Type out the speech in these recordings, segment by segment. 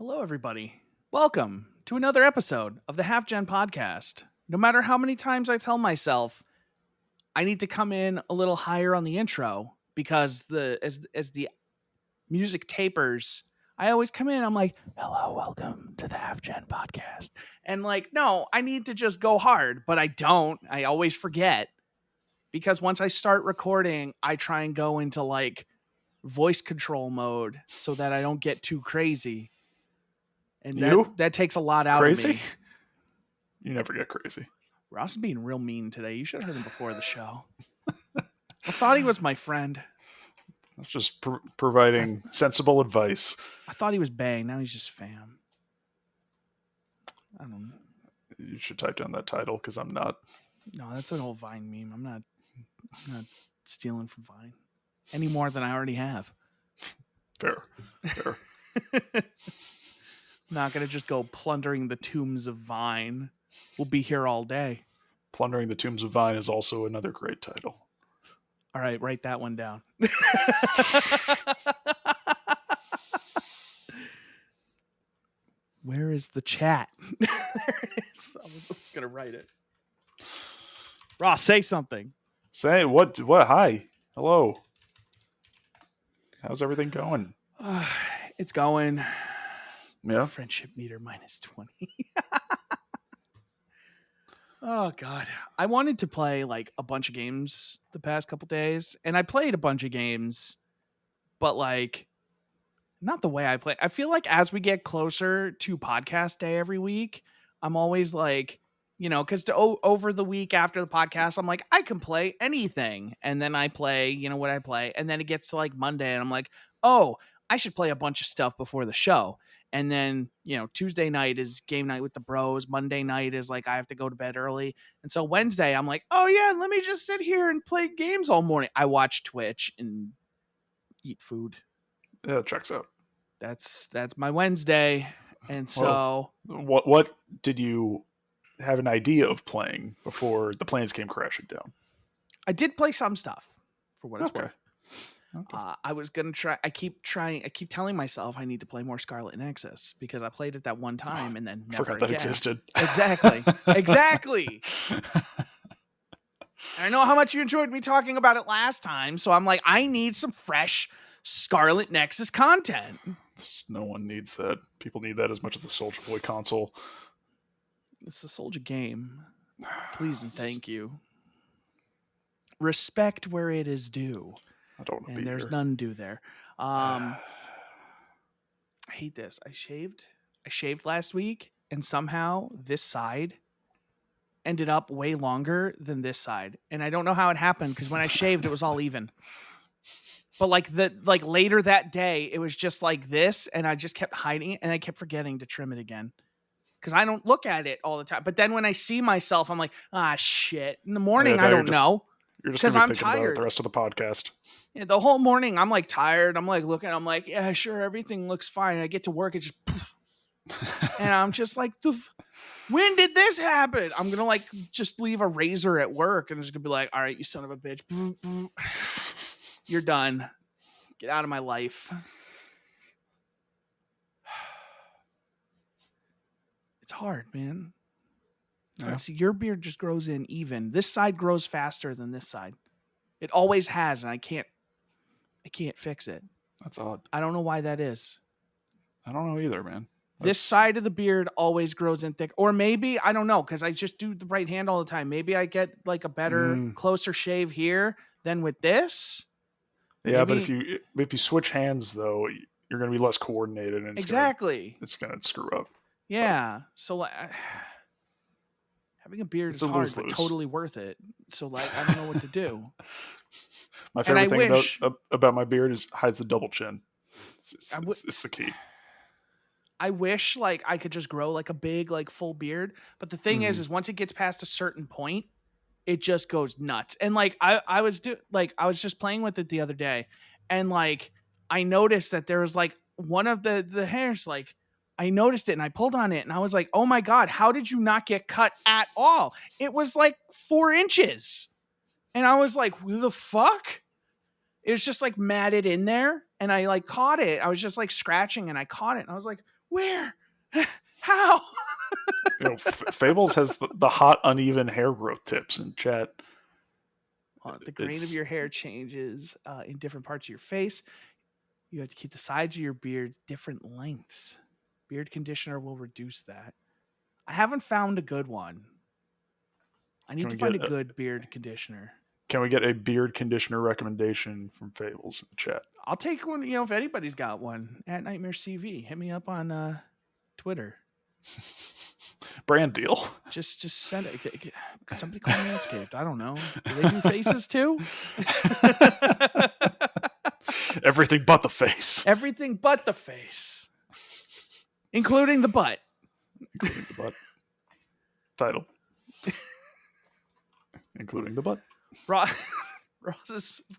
Hello, everybody. Welcome to another episode of the HalfGen podcast. No matter how many times I tell myself I need to come in a little higher on the intro because as the music tapers, I always come in. I'm like, "Hello, welcome to the HalfGen podcast," and like, no, I need to just go hard, but I don't. I always forget because once I start recording, I try and go into like voice control mode so that I don't get too crazy. And that takes a lot out of me. You never get crazy. Ross is being real mean today. You should have heard him before the show. I thought he was my friend. That's just providing sensible advice. I thought he was bang. Now he's just fam. I don't know. You should type down that title because I'm not. No, that's an old Vine meme. I'm not stealing from Vine any more than I already have. Fair. Not going to just go plundering the tombs of Vine. We'll be here all day. Plundering the Tombs of Vine is also another great title. All right, write that one down. Where is the chat? There it is. I was just going to write it. Ross, say something. Say what? Hi. Hello. How's everything going? It's going. Yeah. Friendship meter -20. Oh, God. I wanted to play like a bunch of games the past couple days, and I played a bunch of games, but like not the way I play. I feel like as we get closer to podcast day every week, I'm always like, because over the week after the podcast, I'm like, I can play anything. And then I play, what I play. And then it gets to like Monday, and I'm like, oh, I should play a bunch of stuff before the show. And then, Tuesday night is game night with the bros. Monday night is like I have to go to bed early. And so Wednesday, I'm like, oh, yeah, let me just sit here and play games all morning. I watch Twitch and eat food. Yeah, it checks out. That's my Wednesday. And so... Well, what did you have an idea of playing before the plans came crashing down? I did play some stuff, for what it's worth. Okay. I was gonna try. I keep telling myself I need to play more Scarlet Nexus because I played it that one time and then never forgot that again. existed. Exactly. I know how much you enjoyed me talking about it last time, so I'm like, I need some fresh Scarlet Nexus content. No one needs that. People need that as much as the Soulja Boy console. It's a Soulja game. Please and thank you. Respect where it is due. I don't want to be there's here. none due there. I hate this. I shaved last week, and somehow this side ended up way longer than this side. And I don't know how it happened because when I shaved, it was all even. But like later that day, it was just like this, and I just kept hiding it, and I kept forgetting to trim it again because I don't look at it all the time. But then when I see myself, I'm like, shit. In the morning, I don't know. You're just going to be thinking about it the rest of the podcast. Yeah, the whole morning, I'm like tired. I'm like looking. I'm like, yeah, sure, everything looks fine. I get to work, it's just, and I'm just like, when did this happen? I'm gonna like just leave a razor at work, and it's gonna be like, all right, you son of a bitch, you're done. Get out of my life. It's hard, man. Yeah. See, your beard just grows in even. This side grows faster than this side. It always has, and I can't fix it. That's odd. I don't know why that is. I don't know either, man. This side of the beard always grows in thick. Or maybe, I don't know, because I just do the right hand all the time. Maybe I get like a better, closer shave here than with this. Yeah, but if you switch hands, though, you're going to be less coordinated. And it's going to screw up. Yeah. So having a beard is hard, but totally worth it. So like, I don't know what to do. My favorite thing about my beard is hides the double chin. It's the key. I wish like I could just grow like a big like full beard, but the thing is once it gets past a certain point, it just goes nuts. And like I was just playing with it the other day, and like I noticed that there was like one of the hairs, like I noticed it and I pulled on it and I was like, oh my God, how did you not get cut at all? It was like 4 inches. And I was like, who the fuck? It was just like matted in there, and I like caught it. I was just like scratching and I caught it and I was like, where? How? Fables has the hot, uneven hair growth tips in chat. The grain of your hair changes in different parts of your face. You have to keep the sides of your beard different lengths. Beard conditioner will reduce that. I haven't found a good one. I need to find a good beard conditioner. Can we get a beard conditioner recommendation from Fables in the chat? I'll take one, if anybody's got one, at Nightmare CV. Hit me up on Twitter. Brand deal. Just send it. Could somebody call Manscaped? I don't know. Do they do faces too? Everything but the face. Everything but the face. Including the butt. Including the butt. Title. Including the butt.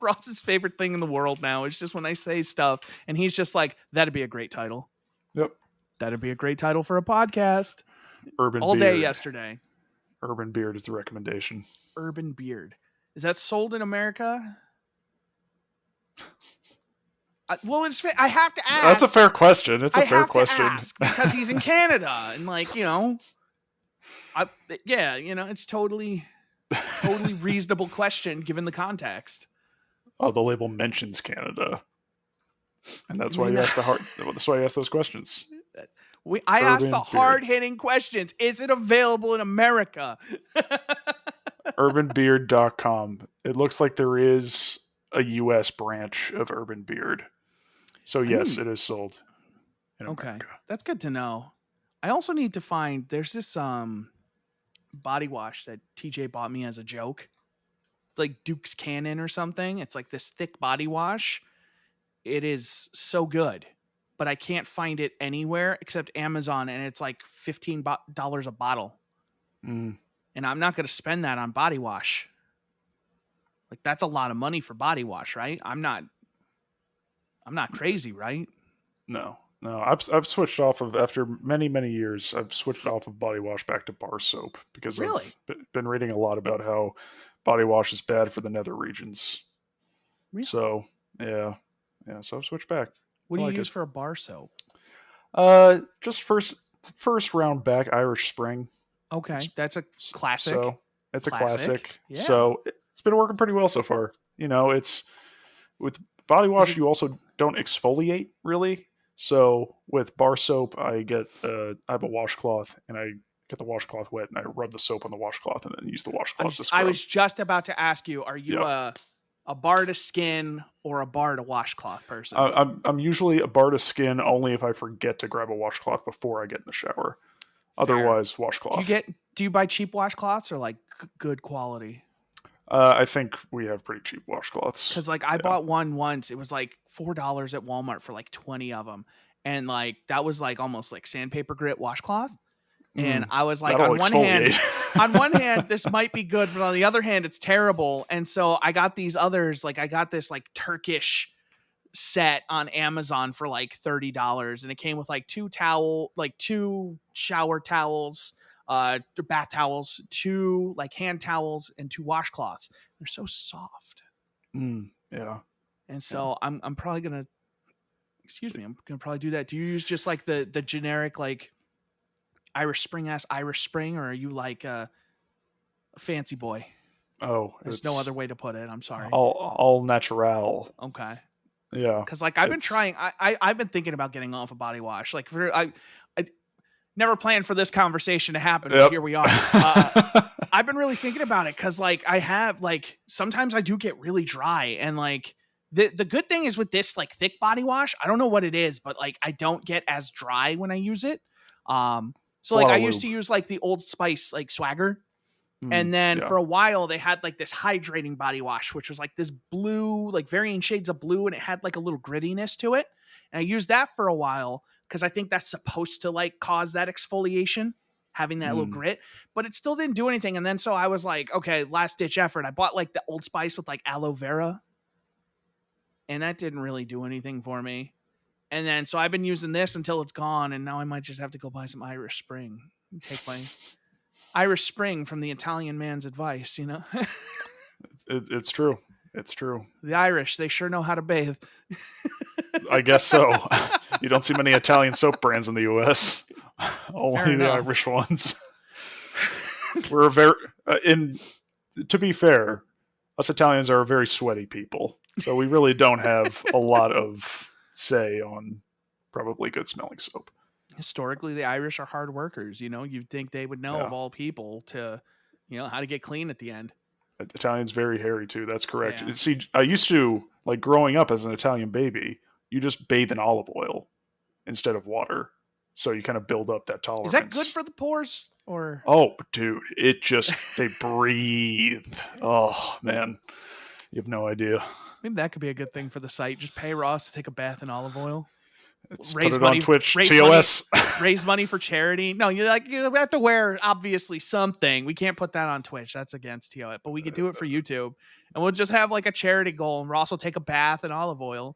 Ross's favorite thing in the world now is just when I say stuff and he's just like, that'd be a great title. Yep. That'd be a great title for a podcast. Urban all Beard. Day yesterday. Urban Beard is the recommendation. Urban Beard. Is that sold in America? Well, I have to ask. That's a fair question. It's a fair question. Because he's in Canada and it's totally reasonable question given the context. Oh, the label mentions Canada, and that's why you asked that's why you asked those questions. I asked the hard-hitting questions. Is it available in America? Urbanbeard.com. It looks like there is a U.S. branch of Urban Beard. So yes, it is sold in America. That's good to know. I also need to find. There's this body wash that TJ bought me as a joke. It's like Duke's Cannon or something. It's like this thick body wash. It is so good, but I can't find it anywhere except Amazon, and it's like $15 a bottle. And I'm not going to spend that on body wash. Like that's a lot of money for body wash, right? I'm not crazy, right? No. I've switched off of, after many years, I've switched off of body wash back to bar soap because I've been reading a lot about how body wash is bad for the nether regions. Really? So yeah. So I've switched back. What do you use for a bar soap? Just first round back Irish Spring. Okay, that's a classic. So it's a classic. Yeah. So it's been working pretty well so far. It's with body wash, you also don't exfoliate really. So with bar soap, I have a washcloth and I get the washcloth wet and I rub the soap on the washcloth and then use the washcloth to scrub. I was just about to ask you, are you a bar to skin or a bar to washcloth person? I'm usually a bar to skin only if I forget to grab a washcloth before I get in the shower. Otherwise, washcloth. Do you buy cheap washcloths or like good quality? I think we have pretty cheap washcloths. Because I bought one once. It was like $4 at Walmart for like 20 of them. And like that was like almost like sandpaper grit washcloth. And I was like, on one hand, this might be good, but on the other hand, it's terrible. And so I got these others. Like I got this like Turkish set on Amazon for like $30, and it came with like two shower towels, bath towels, 2 like hand towels, and 2 washcloths. They're so soft. Yeah. And so I'm probably gonna probably do that. Do you use just like the generic like Irish Spring, or are you like a fancy boy? Oh, there's no other way to put it. I'm sorry. All natural. Okay. Yeah. Because like I've been trying. I've been thinking about getting off a body wash. Like I never planned for this conversation to happen, but here we are. I've been really thinking about it because like I have like sometimes I do get really dry, and like the good thing is with this like thick body wash, I don't know what it is, but like I don't get as dry when I use it. So like I used to use like the Old Spice like Swagger. And then for a while they had like this hydrating body wash, which was like this blue, like varying shades of blue, and it had like a little grittiness to it. And I used that for a while because I think that's supposed to like cause that exfoliation, having that little Mm. grit, but it still didn't do anything. And then so I was like, okay, last ditch effort. I bought like the Old Spice with like aloe vera, and that didn't really do anything for me. And then so I've been using this until it's gone, and now I might just have to go buy some Irish Spring. Take my Irish Spring from the Italian man's advice, you know. It's true. It's true. The Irish, they sure know how to bathe. I guess so. You don't see many Italian soap brands in the U.S. Only the enough. Irish ones. We're to be fair, us Italians are a very sweaty people, so we really don't have a lot of say on probably good smelling soap. Historically, the Irish are hard workers. You know, you'd think they would know Yeah. of all people to, you know, how to get clean at the end. Italian's very hairy too. That's correct. Yeah. See, I used to like growing up as an Italian baby. You just bathe in olive oil instead of water, so you kind of build up that tolerance. Is that good for the pores? Or Oh, dude, it just they breathe. Oh man, you have no idea. maybe that could be a good thing for the site. Just pay Ross to take a bath in olive oil. It's Raise put it money- on Twitch. raise TOS. Raise money for charity. No, you have to wear obviously something. We can't put that on Twitch. That's against TOS. But we could do it for YouTube, and we'll just have like a charity goal. And Ross will take a bath in olive oil,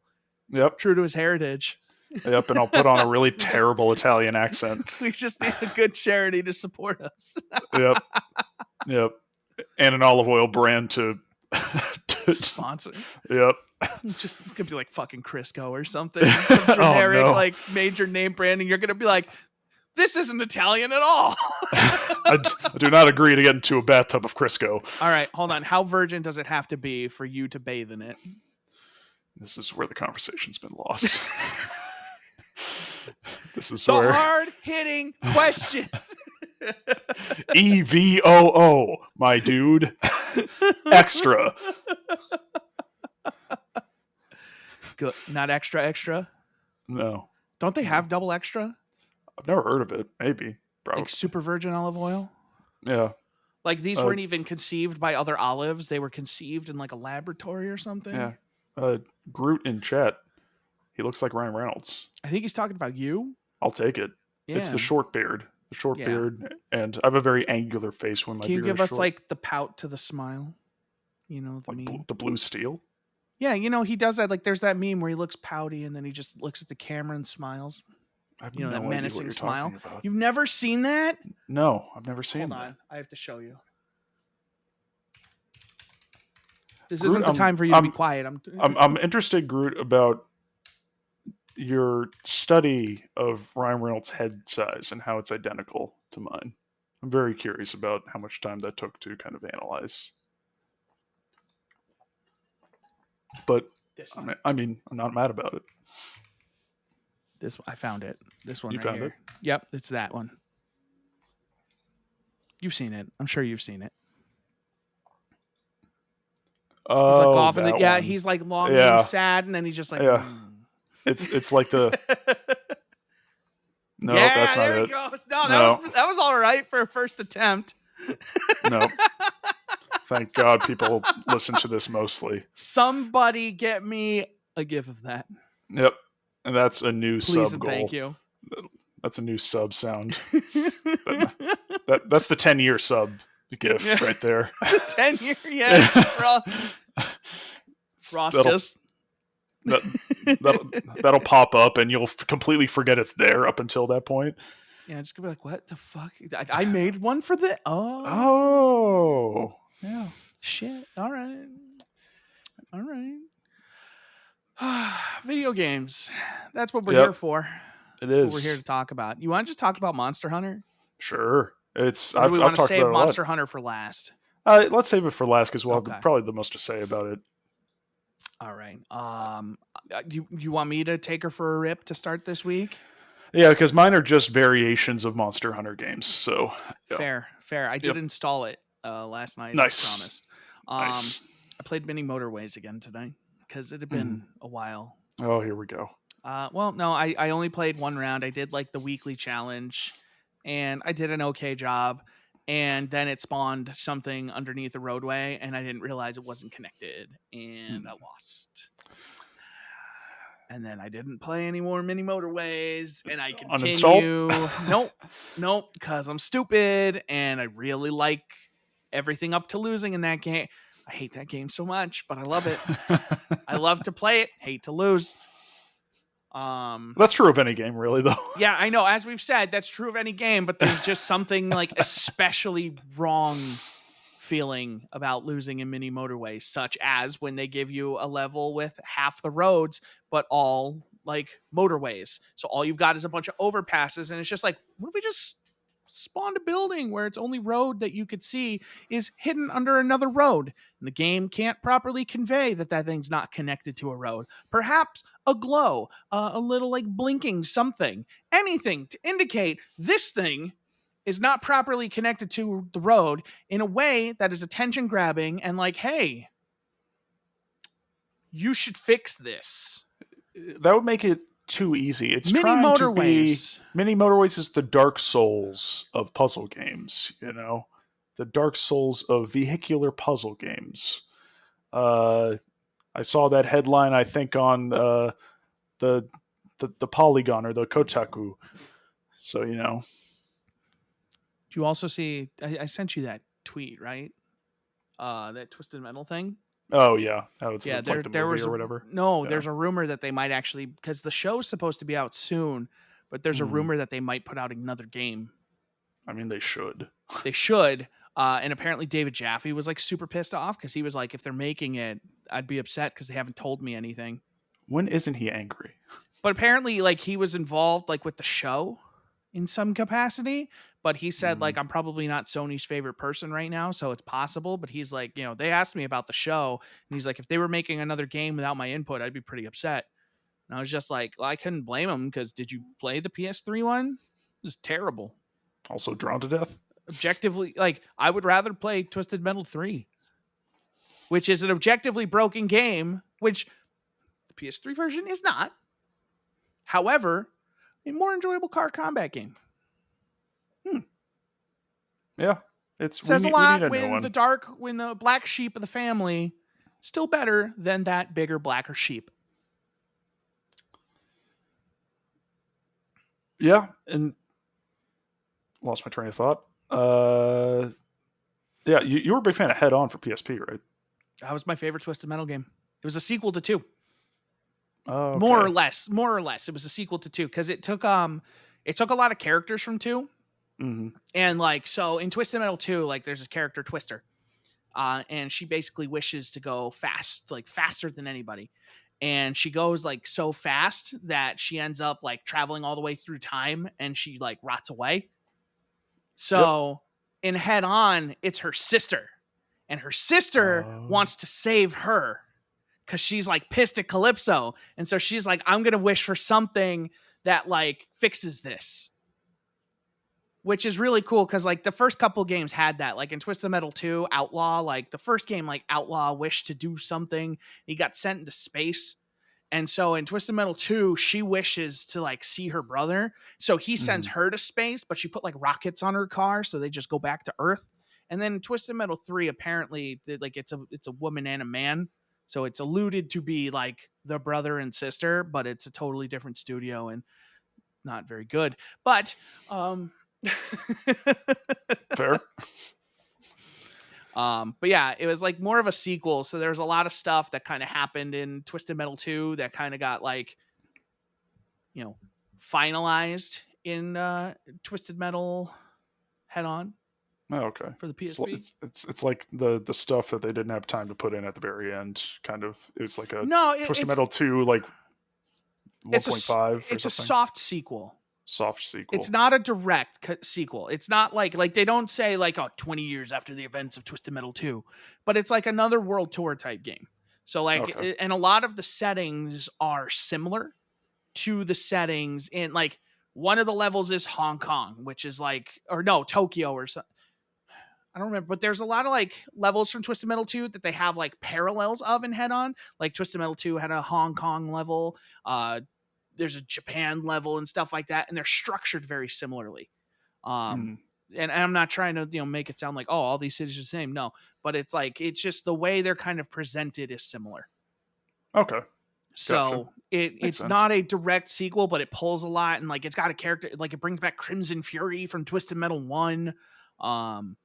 Yep, true to his heritage. yep. And I'll put on a really terrible Italian accent. We just need a good charity to support us. Yep, yep. And an olive oil brand to Sponsor. Yep. Just it's gonna be like fucking Crisco or something. Some generic no. like major name brand, and you're gonna be like, this isn't Italian at all. I do not agree to get into a bathtub of Crisco. All right, hold on. How virgin does it have to be for you to bathe in it? This is where the conversation's been lost. This is The where hard hitting questions. EVOO, my dude. Extra. Good. Not extra. No, Don't they have double extra? I've never heard of it. Maybe, probably. Like super virgin olive oil? Yeah. Like these weren't even conceived by other olives. They were conceived in like a laboratory or something. Yeah. Groot in chat. He looks like Ryan Reynolds. I think he's talking about you. I'll take it. Yeah. It's the short beard. The short Yeah. beard, and I have a very angular face when my Can you beard give is us short. like the pout to the smile? You know, the Like meme. the blue steel? Yeah, you know, he does that. Like, there's that meme where he looks pouty and then he just looks at the camera and smiles. I have You know, no that idea what menacing you're smile. talking about. You've never seen that? No, I've never seen Hold that. on. I have to show you. This Groot, isn't the time for you to be quiet. I'm interested, Groot, about your study of Ryan Reynolds' head size and how it's identical to mine. I'm very curious about how much time that took to kind of analyze. But This one. I mean, I'm not mad about it. This I found it. This one You right found here. it? Yep, it's that one. You've seen it. I'm sure you've seen it. He's Oh, like off in that the, one. he's like long Yeah. and sad, and then he's just like, Yeah. It's like the no, yeah, that's not there it. he goes. No, No. that was all right for a first attempt. No, thank God people listen to this mostly. Somebody get me a gif of that, Yep, and that's a new please sub and goal. thank you. That's a new sub sound. That's the 10-year sub gif Yeah. right there. 10 year, yeah. Ross that'll, just that'll pop up, and you'll completely forget it's there up until that point. yeah, just gonna be like, what the fuck? I made one for the Oh, yeah. shit. All right. Video games. That's what we're Yep. here for. It What is. we're here to talk about. You want to just talk about Monster Hunter? Sure. It's. Or do we I've want to talked save about it a lot. Monster Hunter for last? Let's save it for last because we'll Okay. have probably the most to say about it. All right. You want me to take her for a rip to start this week? Yeah, because mine are just variations of Monster Hunter games. So yeah. Fair. I did Yep. install it last night. Nice. I promised. Nice. I played Mini Motorways again today because it had been a while. Oh, here we go. Well, no, I only played one round. I did like the weekly challenge, and I did an okay job. And then it spawned something underneath the roadway, and I didn't realize it wasn't connected, and I lost. And then I didn't play any more Mini Motorways, and I Uninstalled? continue. Nope, because I'm stupid, and I really like everything up to losing in that game. I hate that game so much, but I love it. I love to play it, hate to lose. That's true of any game, really, though. Yeah, I know. As we've said, that's true of any game, but there's just something like especially wrong feeling about losing in Mini Motorways, such as when they give you a level with half the roads, but all like motorways. So all you've got is a bunch of overpasses, and it's just like, what if we just spawned a building where it's only road that you could see is hidden under another road? And the game can't properly convey that that thing's not connected to a road. Perhaps a glow, a little like blinking something, anything to indicate this thing is not properly connected to the road in a way that is attention grabbing and like, hey, you should fix this. That would make it too easy. It's Mini trying to be Motorways. Mini Motorways is the Dark Souls of puzzle games, the Dark Souls of vehicular puzzle games. I saw that headline, I think, on the Polygon or the Kotaku. So Do you also see? I sent you that tweet, right? That Twisted Metal thing. Oh yeah, that was Yeah, like the there movie was or whatever. Yeah. there's a rumor that they might actually, because the show's supposed to be out soon, but there's a rumor that they might put out another game. I mean, they should. They should. And apparently David Jaffe was like super pissed off because he was like, if they're making it, I'd be upset because they haven't told me anything. When isn't he angry? But apparently, like, he was involved like with the show in some capacity. But he said, like, I'm probably not Sony's favorite person right now, so it's possible. But he's like, they asked me about the show, and he's like, if they were making another game without my input, I'd be pretty upset. And I was just like, well, I couldn't blame him, because did you play the PS3 one? It was terrible. Also drawn to death? Objectively, like, I would rather play Twisted Metal 3, which is an objectively broken game, which the PS3 version is not. However, a more enjoyable car combat game. Yeah, it says a lot when the black sheep of the family still better than that bigger, blacker sheep. Yeah, and lost my train of thought. Yeah, you were a big fan of Head On for PSP, right? That was my favorite Twisted Metal game. It was a sequel to 2. Oh, okay. More or less, it was a sequel to 2 because it took a lot of characters from 2. Mm-hmm. And like, so in Twisted Metal 2, like, there's this character Twister, and she basically wishes to go fast, like faster than anybody. And she goes like so fast that she ends up like traveling all the way through time, and she like rots away. So in Head On, it's her sister, and her sister wants to save her because she's like pissed at Calypso. And so she's like, I'm going to wish for something that like fixes this. Which is really cool because like the first couple games had that. Like in Twisted Metal 2, Outlaw, like the first game, like Outlaw wished to do something. He got sent into space. And so in Twisted Metal 2, she wishes to like see her brother. So he sends her to space, but she put like rockets on her car, so they just go back to Earth. And then in Twisted Metal 3, apparently like it's a woman and a man. So it's alluded to be like the brother and sister, but it's a totally different studio and not very good. But fair. But yeah, it was like more of a sequel. So there's a lot of stuff that kind of happened in Twisted Metal 2 that kind of got like, finalized in Twisted Metal Head On. Oh, okay. For the PSP. It's like the stuff that they didn't have time to put in at the very end. Kind of, it was like a Twisted Metal 2, like 1.5 or something. It's a soft sequel. Soft sequel. It's not a direct sequel. It's not like they don't say like 20 years after the events of Twisted Metal 2, but it's like another World Tour type game. So like, and a lot of the settings are similar to the settings in like one of the levels is Hong Kong, which is like, or no, Tokyo or something. I don't remember, but there's a lot of like levels from Twisted Metal 2 that they have like parallels of in Head On. Like Twisted Metal 2 had a Hong Kong level. There's a Japan level and stuff like that, and they're structured very similarly. And I'm not trying to make it sound like all these cities are the same. No, but it's like it's just the way they're kind of presented is similar. Okay. Gotcha. So Makes it's sense. not a direct sequel, but it pulls a lot, and like it's got a character, like it brings back Crimson Fury from Twisted Metal 1. Um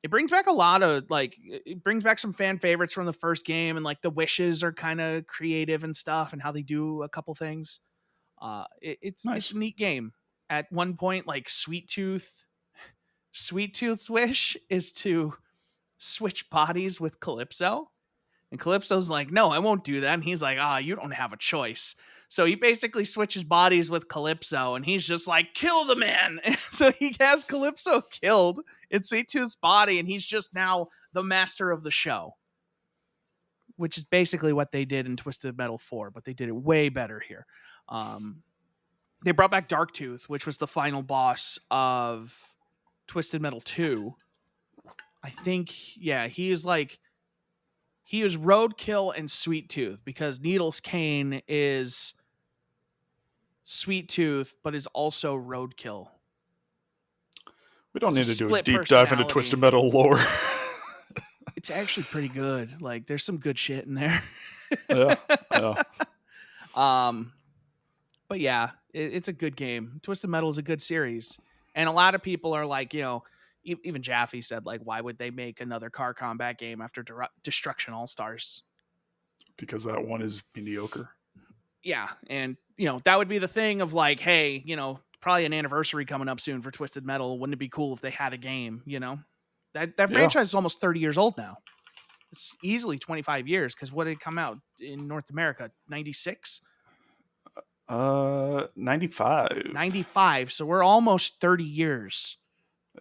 it brings back a lot of like it brings back some fan favorites from the first game, and like the wishes are kind of creative and stuff and how they do a couple things. It's a Nice. neat game. At one point, like Sweet Tooth's wish is to switch bodies with Calypso. And Calypso's like, no, I won't do that. And he's like, you don't have a choice. So he basically switches bodies with Calypso, and he's just like, kill the man. And so he has Calypso killed in Sweet Tooth's body, and he's just now the master of the show, which is basically what they did in Twisted Metal 4, but they did it way better here. They brought back Darktooth, which was the final boss of Twisted Metal 2. I think, yeah, he is Roadkill and Sweet Tooth, because Needles Kane is Sweet Tooth, but is also Roadkill. We don't It's need a to do a split deep dive into personality. Twisted Metal lore. It's actually pretty good. Like, there's some good shit in there. Yeah. But yeah, it's a good game. Twisted Metal is a good series, and a lot of people are like, even Jaffe said, like, why would they make another car combat game after Destruction All Stars? Because that one is mediocre. Yeah, and that would be the thing of like, hey, probably an anniversary coming up soon for Twisted Metal. Wouldn't it be cool if they had a game? That franchise is almost 30 years old now. It's easily 25 years, because what did it come out in North America? 96? 95. 95. So we're almost 30 years.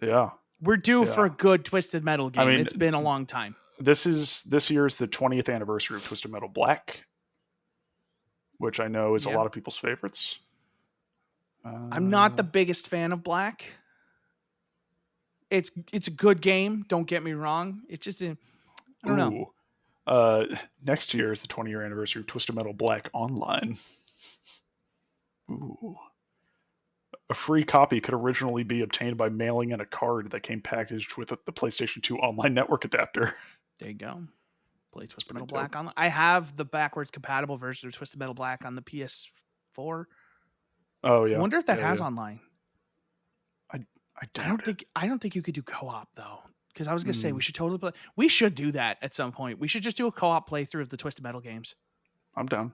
Yeah. We're due for a good Twisted Metal game. I mean, it's been a long time. This year is the 20th anniversary of Twisted Metal Black, which I know is a lot of people's favorites. I'm not the biggest fan of Black. It's a good game. Don't get me wrong. It's just I don't know. Next year is the 20-year anniversary of Twisted Metal Black Online. Ooh. A free copy could originally be obtained by mailing in a card that came packaged with the PlayStation 2 online network adapter. There you go. Play Twisted Metal Black online. I have the backwards compatible version of Twisted Metal Black on the PS4. Oh yeah. I wonder if that has online. I don't think you could do co-op though, because I was gonna say we should totally play. We should do that at some point. We should just do a co-op playthrough of the Twisted Metal games. I'm down.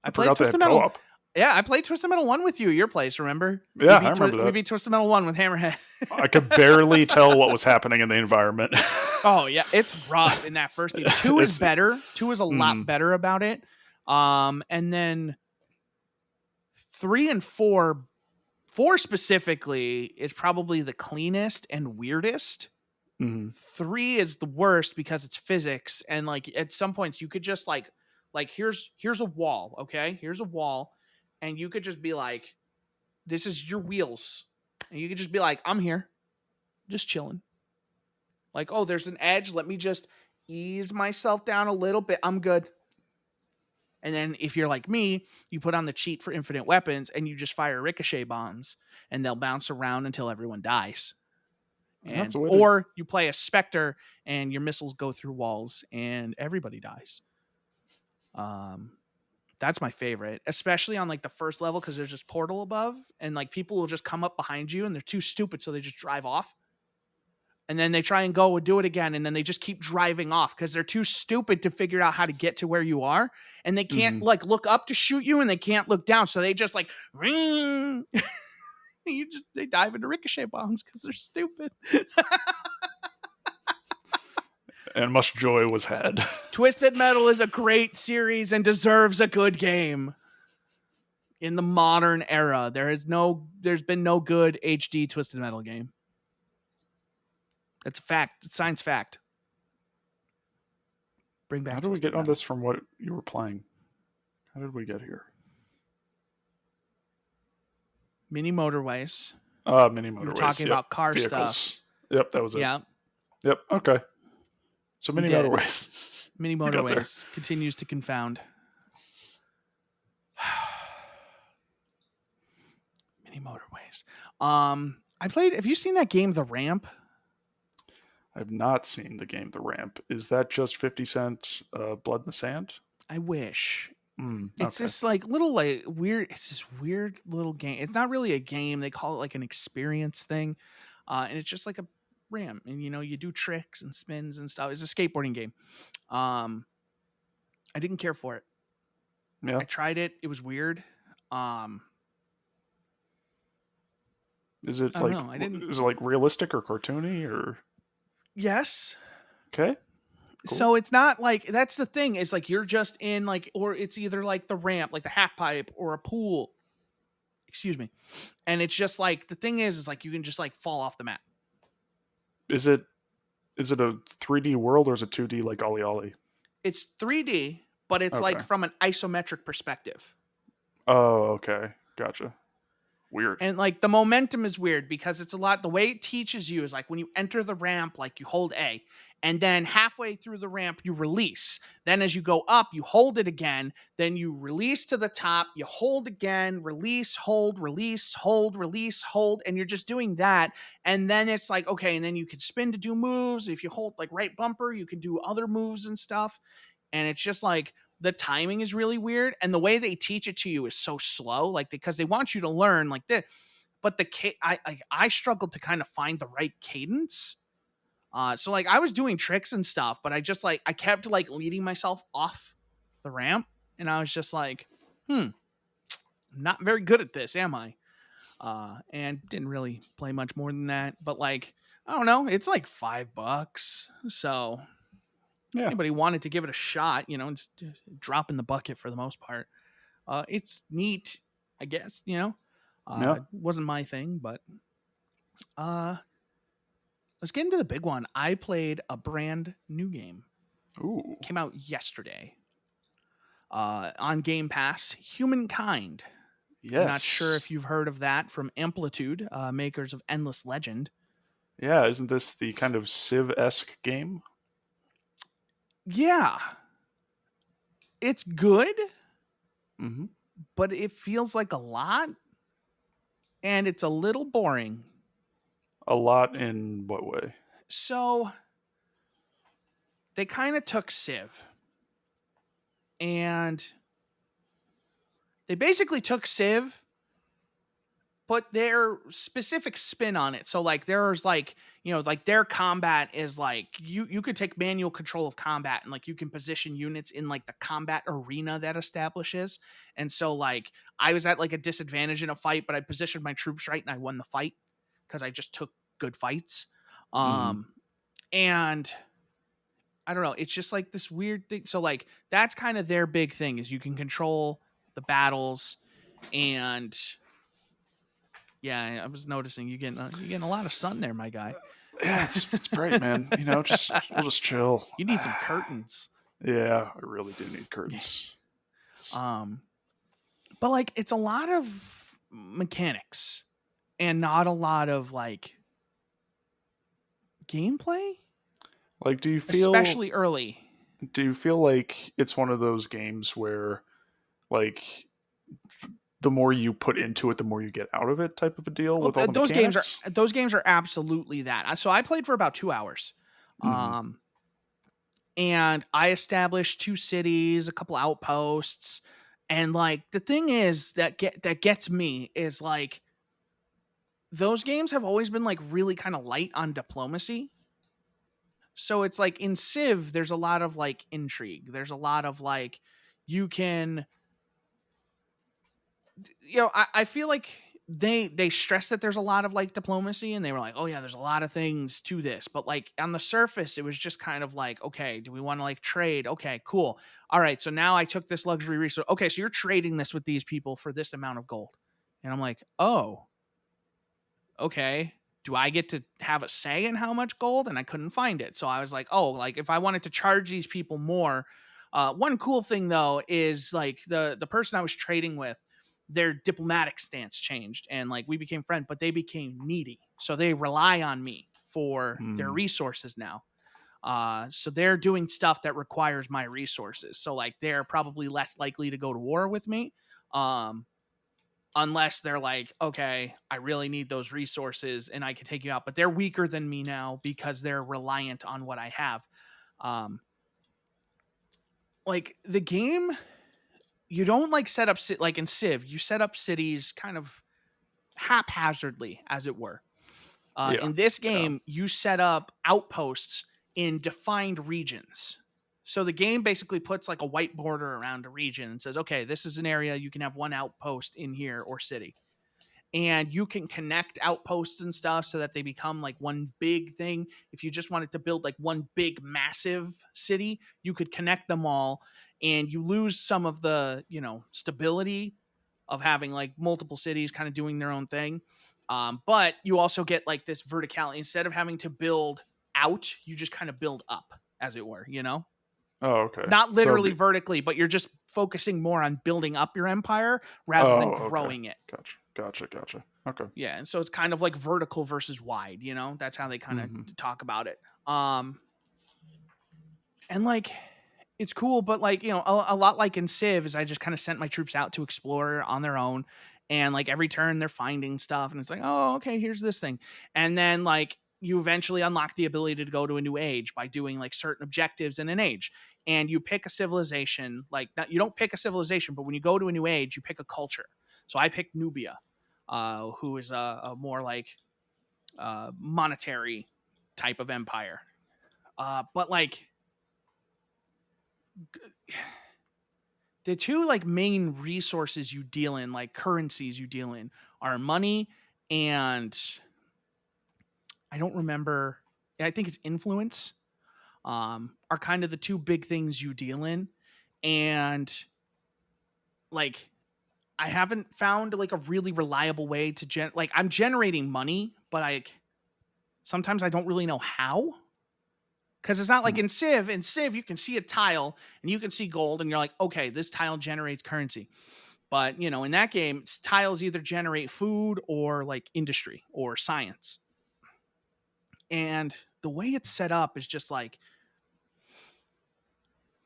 I played Twisted Metal co-op. Yeah, I played Twisted Metal 1 with you. Your place, remember? Yeah, I remember that. We beat Twisted Metal 1 with Hammerhead. I could barely tell what was happening in the environment. Oh yeah, it's rough in that first game. 2 is better. 2 is a lot better about it. And then 3 and 4 specifically is probably the cleanest and weirdest. 3 is the worst because it's physics, and like at some points you could just like here's a wall, okay? Here's a wall, and you could just be like, this is your wheels, and you could just be like, I'm here, just chilling. Like, oh, there's an edge. Let me just ease myself down a little bit. I'm good. And then if you're like me, you put on the cheat for infinite weapons and you just fire ricochet bombs, and they'll bounce around until everyone dies. Or you play a Spectre and your missiles go through walls and everybody dies. That's my favorite, especially on like the first level, because there's this portal above, and like people will just come up behind you and they're too stupid, so they just drive off. And then they try and go and do it again, and then they just keep driving off because they're too stupid to figure out how to get to where you are, and they can't like look up to shoot you, and they can't look down, so they just like ring. They dive into ricochet bombs because they're stupid. And much joy was had. Twisted Metal is a great series and deserves a good game. In the modern era, there's been no good HD Twisted Metal game. That's a fact. It's science fact. Bring back. How did we get on this from what you were playing? How did we get here? Mini motorways. Mini motorways. We were talking about car vehicles. Stuff. Yep, that was it. Yeah. Yep. Okay. So mini motorways. Mini motorways continues to confound. Mini motorways. I played. Have you seen that game, The Ramp? I've not seen the game The Ramp. Is that just 50 Cent Blood in the Sand? I wish. It's Okay. this like little like weird. It's this weird little game. It's not really a game. They call it like an experience thing, and it's just like a ram. And you do tricks and spins and stuff. It's a skateboarding game. Um, I didn't care for it. Yeah. I tried it. It was weird. Um, Is it I don't like know. I didn't. realistic or cartoony or Yes. okay? Cool. So it's not like that's the thing is like you're just in like or it's either like the ramp, like the half pipe or a pool. Excuse me. And it's just like the thing is like you can just like fall off the map. Is it a 3D world or is it 2D like Ollie Ollie? It's 3D, but it's like Okay. from an isometric perspective. Oh, okay. Gotcha. Weird. And like the momentum is weird because it's a lot. The way it teaches you is like when you enter the ramp, like you hold A, and then halfway through the ramp, you release. Then as you go up, you hold it again. Then you release to the top, you hold again, release, hold, release, hold, release, hold. And you're just doing that. And then it's like, okay, and then you can spin to do moves. If you hold like right bumper, you can do other moves and stuff. And it's just like the timing is really weird and the way they teach it to you is so slow like because they want you to learn like this but I struggled to kind of find the right cadence so like I was doing tricks and stuff but I just like I kept like leading myself off the ramp and I was just like not very good at this am I and didn't really play much more than that but like I don't know it's like $5 so Yeah. anybody wanted to give it a shot, just drop in the bucket for the most part. It's neat, I guess, Yeah. wasn't my thing, but uh let's get into the big one. I played a brand new game. Ooh. Came out yesterday. On Game Pass, Humankind. I'm not sure Yes. if you've heard of that from Amplitude, makers of Endless Legend. Yeah. Isn't this the kind of Civ-esque game? Yeah, it's good, Mm-hmm. but it feels like a lot and it's a little boring. A lot in what way? So they kind of took Civ and they basically took Civ, but their specific spin on it. So like there's like, like their combat is like you could take manual control of combat and like you can position units in like the combat arena that establishes. And so like I was at like a disadvantage in a fight, but I positioned my troops right and I won the fight because I just took good fights. Mm-hmm. And I don't know. It's just like this weird thing. So like that's kind of their big thing is you can control the battles, and yeah, I was noticing you getting a lot of sun there, my guy. Yeah, it's bright, man. Just we'll just chill. You need some curtains. Yeah, I really do need Yeah. curtains. Um, but like it's a lot of mechanics and not a lot of like gameplay, Like, especially early. do you feel like it's one of those games where like the more you put into it, the more you get out of it, type of a deal Well, with all the those games are mechanics? absolutely that. So I played for about 2 hours. Mm-hmm. Um, and I established two cities, a couple outposts, and like the thing is that gets me is like those games have always been like really kind of light on diplomacy. So it's like in Civ, there's a lot of like intrigue. There's a lot of like you can, I feel like they stress that there's a lot of like diplomacy and they were like, oh yeah, there's a lot of things to this. But like on the surface, it was just kind of like, okay, do we want to like trade? Okay, cool. All right. So now I took this luxury resource. Okay, so you're trading this with these people for this amount of gold. And I'm like, oh, okay. Do I get to have a say in how much gold? And I couldn't find it. So I was like, oh, like if I wanted to charge these people more. One cool thing though is like the person I was trading with, their diplomatic stance changed and like we became friends, but they became needy. So they rely on me for their Mm. resources now. So they're doing stuff that requires my resources. So like they're probably less likely to go to war with me. Um, Unless they're like, okay, I really need those resources and I can take you out. But they're weaker than me now because they're reliant on what I have. Um, like the game you don't like set up like in Civ, you set up cities kind of haphazardly, as it were. Yeah. In this Yeah. game, you set up outposts in defined regions. So the game basically puts like a white border around a region and says, okay, this is an area you can have one outpost in here or city. And you can connect outposts and stuff so that they become like one big thing. If you just wanted to build like one big massive city, you could connect them all, and you lose some of the, stability of having like multiple cities kind of doing their own thing. But you also get like this verticality. Instead of having to build out, you just kind of build up, as it were, Oh, okay. not So, literally vertically, but you're just focusing more on building up your empire rather than oh, okay. growing it. Gotcha. Gotcha. Gotcha. Okay. Yeah, and so it's kind of like vertical versus wide, That's how they kind of Hmm. talk about it. And like it's cool, but like, a lot like in Civ is I just kind of sent my troops out to explore on their own, and like every turn they're finding stuff and it's like, "Oh, okay, here's this thing." And then like you eventually unlock the ability to go to a new age by doing like certain objectives in an age. And you pick a civilization, like not, you don't pick a civilization, but when you go to a new age, you pick a culture. So I picked Nubia, who is a more like monetary type of empire. But like the two like main resources you deal in, like currencies you deal in, are money and I don't remember. I think it's influence. Are kind of the two big things you deal in, and like I haven't found like a really reliable way to like I'm generating money, but I sometimes I don't really know how. Because it's not like Hmm. in Civ. In Civ, you can see a tile and you can see gold, and you're like, okay, this tile generates currency. But in that game, tiles either generate food or like industry or science. And the way it's set up is just like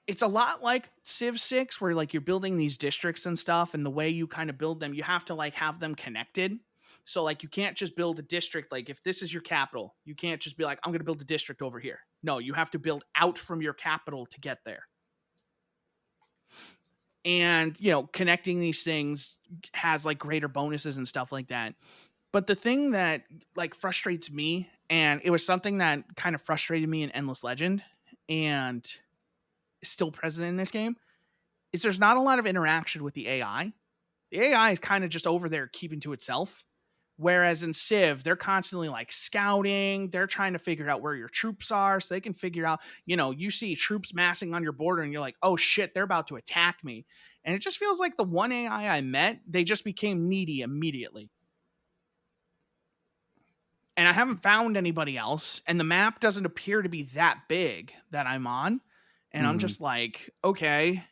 it's a lot like Civ 6, where like you're building these districts and stuff, and the way you kind of build them, you have to like have them connected. So like you can't just build a district, like if this is your capital, you can't just be like, I'm gonna build a district over here. No, you have to build out from your capital to get there. And connecting these things has like greater bonuses and stuff like that. But the thing that like frustrates me, and it was something that kind of frustrated me in Endless Legend and is still present in this game, is there's not a lot of interaction with the AI. The AI is kind of just over there keeping to itself. Whereas in Civ, they're constantly like scouting. They're trying to figure out where your troops are so they can figure out, you see troops massing on your border and you're like, oh shit, they're about to attack me. And it just feels like the one AI I met, they just became needy immediately. And I haven't found anybody else. And the map doesn't appear to be that big that I'm on. And I'm Hmm. just like, okay.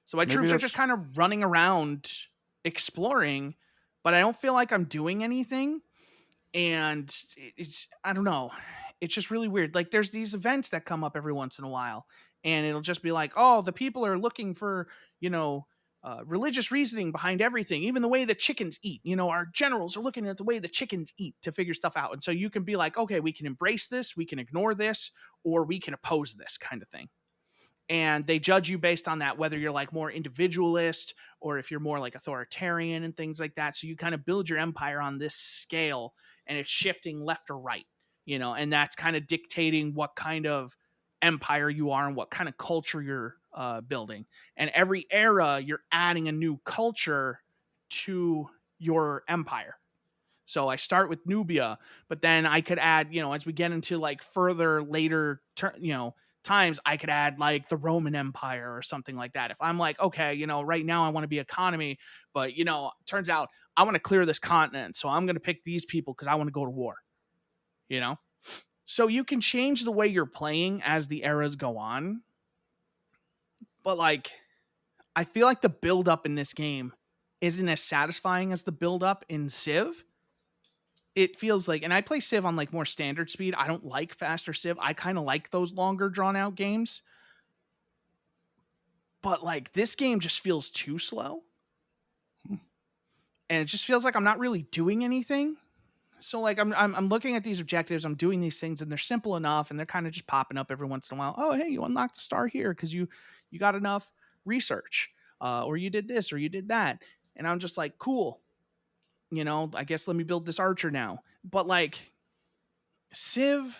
So my Maybe troops are just that's kind of running around exploring, but I don't feel like I'm doing anything. And it's, I don't know. It's just really weird. Like there's these events that come up every once in a while, and it'll just be like, oh, the people are looking for, religious reasoning behind everything, even the way the chickens eat. Our generals are looking at the way the chickens eat to figure stuff out. And so you can be like, okay, we can embrace this, we can ignore this, or we can oppose this kind of thing. And they judge you based on that, whether you're like more individualist or if you're more like authoritarian and things like that. So you kind of build your empire on this scale, and it's shifting left or right, and that's kind of dictating what kind of empire you are and what kind of culture you're building. And every era, you're adding a new culture to your empire. So I start with Nubia, but then I could add, as we get into like further later, times, I could add like the Roman Empire or something like that. If I'm like, okay, right now I want to be economy, but turns out I want to clear this continent, so I'm going to pick these people because I want to go to war. You know, so you can change the way you're playing as the eras go on, but like I feel like the build up in this game isn't as satisfying as the build up in Civ. It feels like, and I play Civ on like more standard speed. I don't like faster Civ. I kind of like those longer drawn out games. But like this game just feels too slow. And it just feels like I'm not really doing anything. So like I'm looking at these objectives, I'm doing these things, and they're simple enough, and they're kind of just popping up every once in a while. Oh, hey, you unlocked a star here because you got enough research, or you did this or you did that. And I'm just like, cool, I guess let me build this archer now. But like Civ,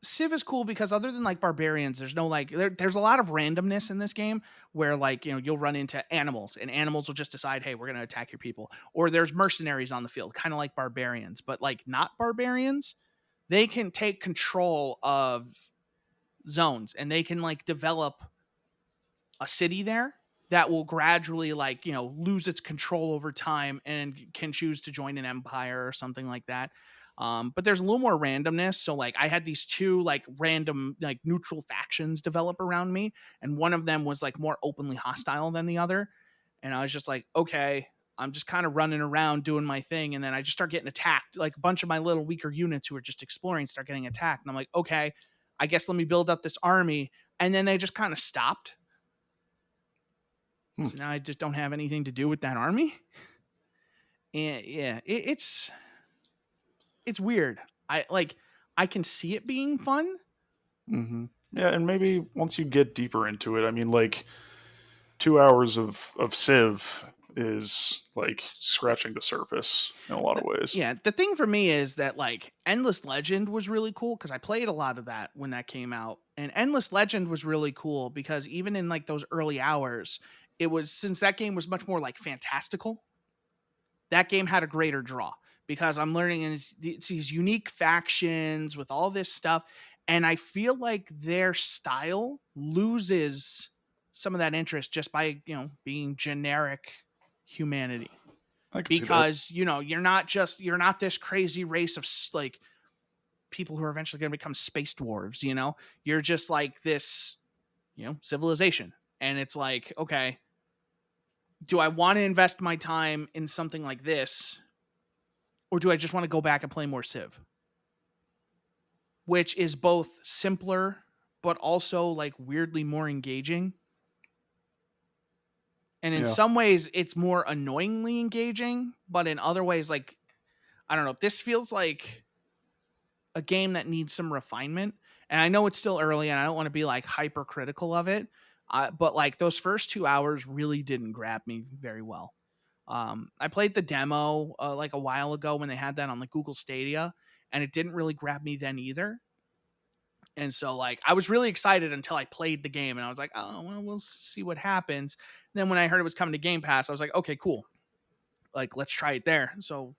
Civ is cool because other than like barbarians, there's no like there's a lot of randomness in this game where like you'll run into animals and animals will just decide, hey, we're gonna attack your people. Or there's mercenaries on the field, kind of like barbarians, but like not barbarians. They can take control of zones and they can like develop a city there that will gradually like lose its control over time and can choose to join an empire or something like that. But there's a little more randomness. So like I had these two like random like neutral factions develop around me, and one of them was like more openly hostile than the other. And I was just like, okay, I'm just kind of running around doing my thing, and then I just start getting attacked. Like a bunch of my little weaker units who are just exploring start getting attacked, and I'm like, okay, I guess let me build up this army. And then they just kind of stopped. Hmm. So now I just don't have anything to do with that army. And yeah, it's weird. I can see it being fun. Mm-hmm. Yeah, and maybe once you get deeper into it, I mean, like 2 hours of Civ is like scratching the surface in a lot of ways. Yeah, the thing for me is that like Endless Legend was really cool because I played a lot of that when that came out. And Endless Legend was really cool because even in like those early hours, it was, since that game was much more like fantastical, that game had a greater draw because I'm learning it's these unique factions with all this stuff. And I feel like their style loses some of that interest just by, being generic humanity. I can see that. Because, you're not this crazy race of like people who are eventually going to become space dwarves, You're just like this, civilization. And it's like, okay, do I want to invest my time in something like this? Or do I just want to go back and play more Civ? Which is both simpler, but also like weirdly more engaging. And in Yeah, some ways, it's more annoyingly engaging, but in other ways, like, I don't know, this feels like a game that needs some refinement. And I know it's still early and I don't want to be like hypercritical of it. But like those first 2 hours really didn't grab me very well. I played the demo like a while ago when they had that on like Google Stadia, and it didn't really grab me then either. And so like I was really excited until I played the game, and I was like, oh well, we'll see what happens. And then when I heard it was coming to Game Pass, I was like, okay, cool. Like let's try it there. So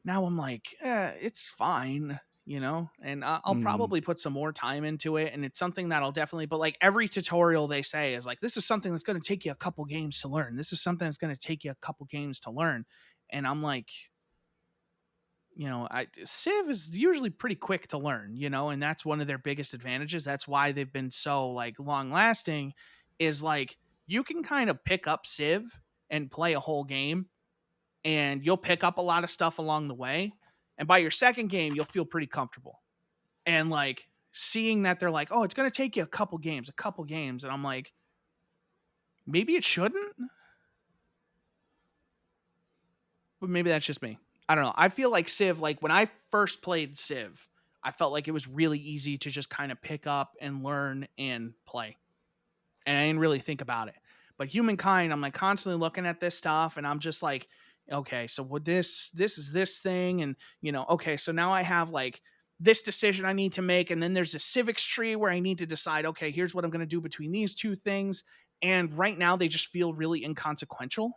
now I'm like, it's fine, and I'll mm, probably put some more time into it. And it's something that I'll definitely, but like every tutorial they say is like, this is something that's going to take you a couple games to learn. This is something that's going to take you a couple games to learn. And I'm like, Civ is usually pretty quick to learn, and that's one of their biggest advantages. That's why they've been so like long lasting, is like you can kind of pick up Civ and play a whole game, and you'll pick up a lot of stuff along the way. And by your second game, you'll feel pretty comfortable. And like seeing that they're like, oh, it's going to take you a couple games. And I'm like, maybe it shouldn't, but maybe that's just me. I don't know. I feel like Civ, like when I first played Civ, I felt like it was really easy to just kind of pick up and learn and play. And I didn't really think about it. But Humankind, I'm like constantly looking at this stuff, and I'm just like, okay, so what this is this thing, and okay, so now I have like this decision I need to make, and then there's a civics tree where I need to decide, okay, here's what I'm going to do between these two things, and right now they just feel really inconsequential.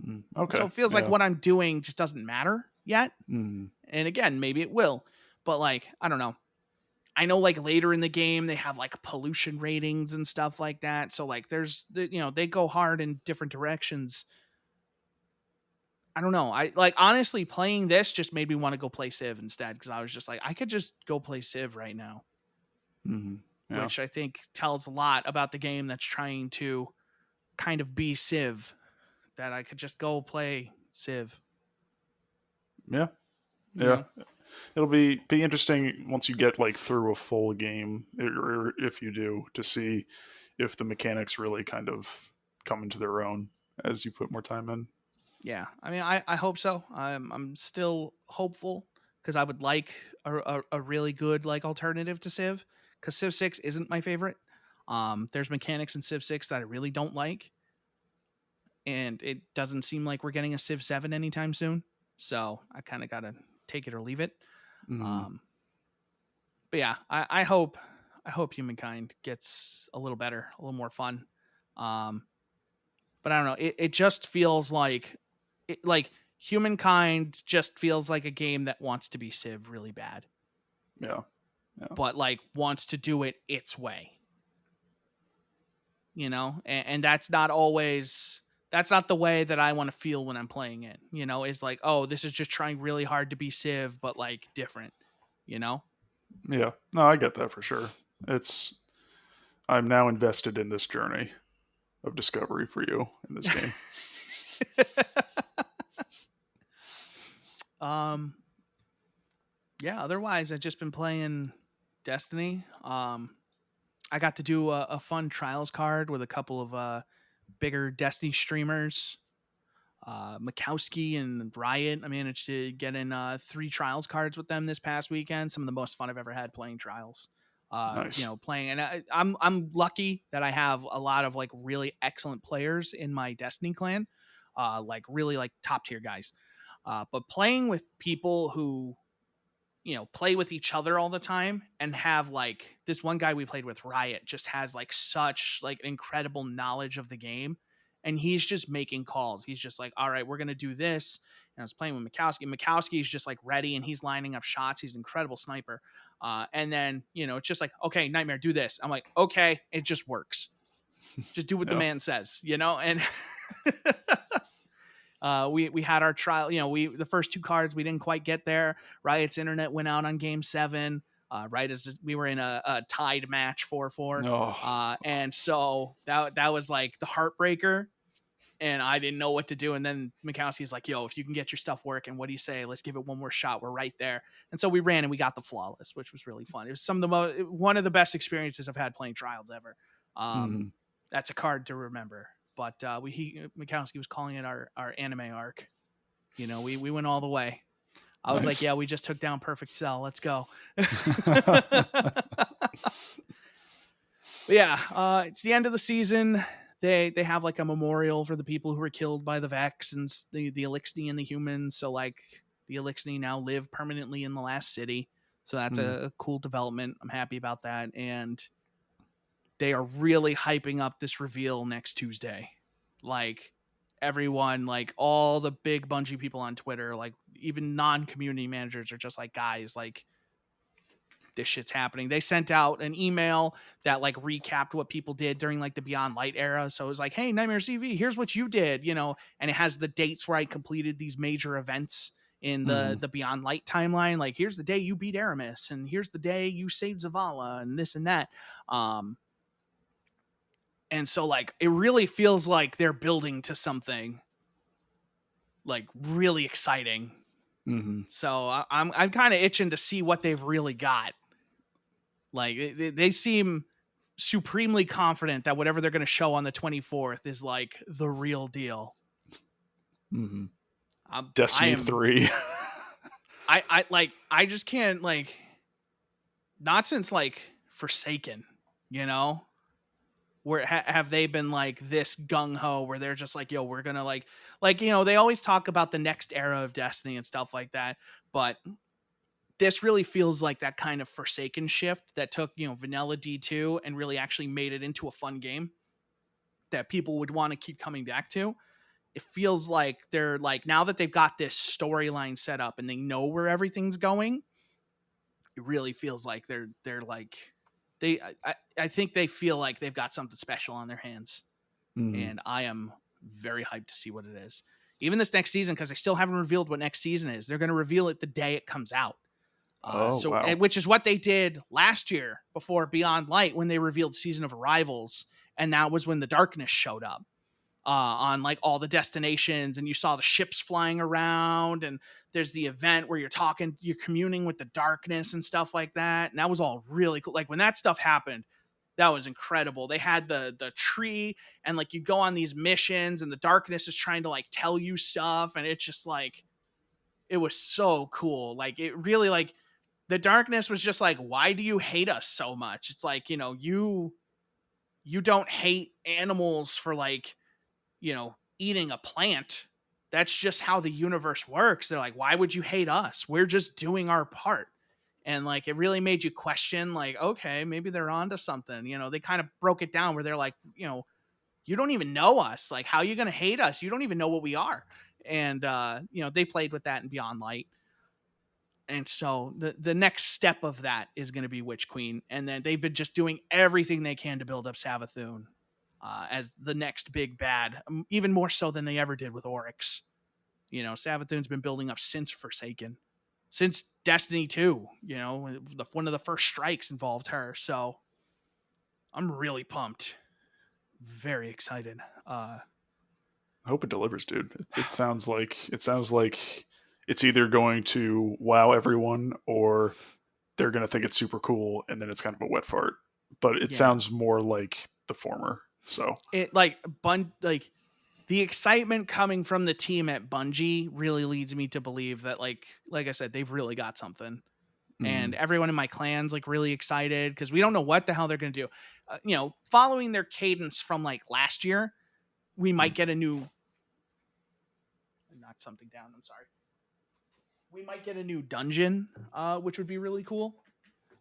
So okay, it feels like yeah, what I'm doing just doesn't matter yet. mm, And again, maybe it will, but like I don't know. I know like later in the game they have like pollution ratings and stuff like that. So like they go hard in different directions. I don't know. I like honestly playing this just made me want to go play Civ instead, because I was just like I could just go play Civ right now, yeah, which I think tells a lot about the game that's trying to kind of be Civ, that I could just go play Civ, yeah, you yeah. know. It'll be interesting once you get like through a full game, or if you do, to see if the mechanics really kind of come into their own as you put more time in. Yeah, I mean, I hope so. I'm still hopeful because I would like a really good like alternative to Civ, because Civ 6 isn't my favorite. There's mechanics in Civ 6 that I really don't like, and it doesn't seem like we're getting a Civ 7 anytime soon. So I kind of got to take it or leave it. Mm, Um, but yeah, I hope Humankind gets a little better, a little more fun. Um, but I don't know. It just feels like Humankind just feels like a game that wants to be Civ really bad, yeah. Yeah. but like wants to do it its way. And that's not the way that I want to feel when I'm playing it. Is like, oh, this is just trying really hard to be Civ, but like different. You know. Yeah. No, I get that for sure. It's I'm now invested in this journey of discovery for you in this game. um. Yeah. Otherwise, I've just been playing Destiny. I got to do a fun trials card with a couple of bigger Destiny streamers. Mikowski and Riot. I managed to get in 3 trials cards with them this past weekend. Some of the most fun I've ever had playing trials. Nice. Playing, and I'm lucky that I have a lot of like really excellent players in my Destiny clan, like really like top tier guys. But playing with people who play with each other all the time and have like this one guy we played with, Riot, just has like such like incredible knowledge of the game, and he's just making calls. He's just like, all right, we're gonna do this. And I was playing with Mikowski's just like ready, and he's lining up shots. He's an incredible sniper. And then it's just like, okay, Nightmare, do this. I'm like, okay, it just works. Just do what the Yeah. man says, and we had our trial. We the first 2 cards we didn't quite get there. Riot's internet went out on game 7. Right as we were in a tied match 4-4. Oh, And so that was like the heartbreaker, and I didn't know what to do. And then Mikowski's like, "Yo, if you can get your stuff working, what do you say? Let's give it one more shot. We're right there." And so we ran and we got the flawless, which was really fun. It was one of the best experiences I've had playing trials ever. mhm. That's a card to remember. But Mikowski was calling it our anime arc. We went all the way. I was like, Nice. yeah, we just took down Perfect Cell. Let's go. But yeah, it's the end of the season. They have like a memorial for the people who were killed by the Vex and the Elixni and the humans. So like the Elixni now live permanently in the last city. So that's a cool development. I'm happy about that. And they are really hyping up this reveal next Tuesday. Like everyone, like all the big Bungie people on Twitter, like even non-community managers are just like, guys, like this shit's happening. They sent out an email that like recapped what people did during like the Beyond Light era. So it was like, hey, Nightmare CV, here's what you did, and it has the dates where I completed these major events in the Beyond Light timeline. Like, here's the day you beat Aramis, and here's the day you saved Zavala, and this and that. And so like it really feels like they're building to something like really exciting. Mm-hmm. So I'm kind of itching to see what they've really got. Like they seem supremely confident that whatever they're going to show on the 24th is like the real deal. Mm-hmm. I Destiny am 3. I just can't like, not since like Forsaken, where have they been like this gung-ho where they're just like, yo, we're gonna like they always talk about the next era of Destiny and stuff like that, but this really feels like that kind of Forsaken shift that took vanilla D2 and really actually made it into a fun game that people would want to keep coming back to. It feels like they're like, now that they've got this storyline set up and they know where everything's going, it really feels like they're like I think they feel like they've got something special on their hands. Mm-hmm. And I am very hyped to see what it is. Even this next season, because they still haven't revealed what next season is. They're going to reveal it the day it comes out. Wow. Which is what they did last year before Beyond Light, when they revealed Season of Arrivals, and that was when the darkness showed up on like all the destinations, and you saw the ships flying around, and there's the event where you're communing with the darkness and stuff like that, and that was all really cool. Like when that stuff happened, that was incredible. They had the tree, and like you go on these missions, and the darkness is trying to like tell you stuff, and it's just like, it was so cool. Like it really like the darkness was just like, why do you hate us so much? It's like, you don't hate animals for like, eating a plant. That's just how the universe works. They're like, why would you hate us? We're just doing our part. And like, it really made you question, like, okay, maybe they're onto something. They kind of broke it down where they're like, you don't even know us. Like, how are you going to hate us? You don't even know what we are. And, they played with that in Beyond Light. And so the next step of that is going to be Witch Queen. And then they've been just doing everything they can to build up Savathun as the next big bad, even more so than they ever did with Oryx. Savathun's been building up since Forsaken, since Destiny 2. One of the first strikes involved her. So I'm really pumped. Very excited. I hope it delivers, dude. It sounds like it's either going to wow everyone or they're going to think it's super cool and then it's kind of a wet fart. But it Yeah. sounds more like the former. So It like the excitement coming from the team at Bungie really leads me to believe that like I said, they've really got something. And everyone in my clan's like really excited because we don't know what the hell they're going to do. Following their cadence from like last year, we might get a new. I knocked something down. I'm sorry. We might get a new dungeon, which would be really cool.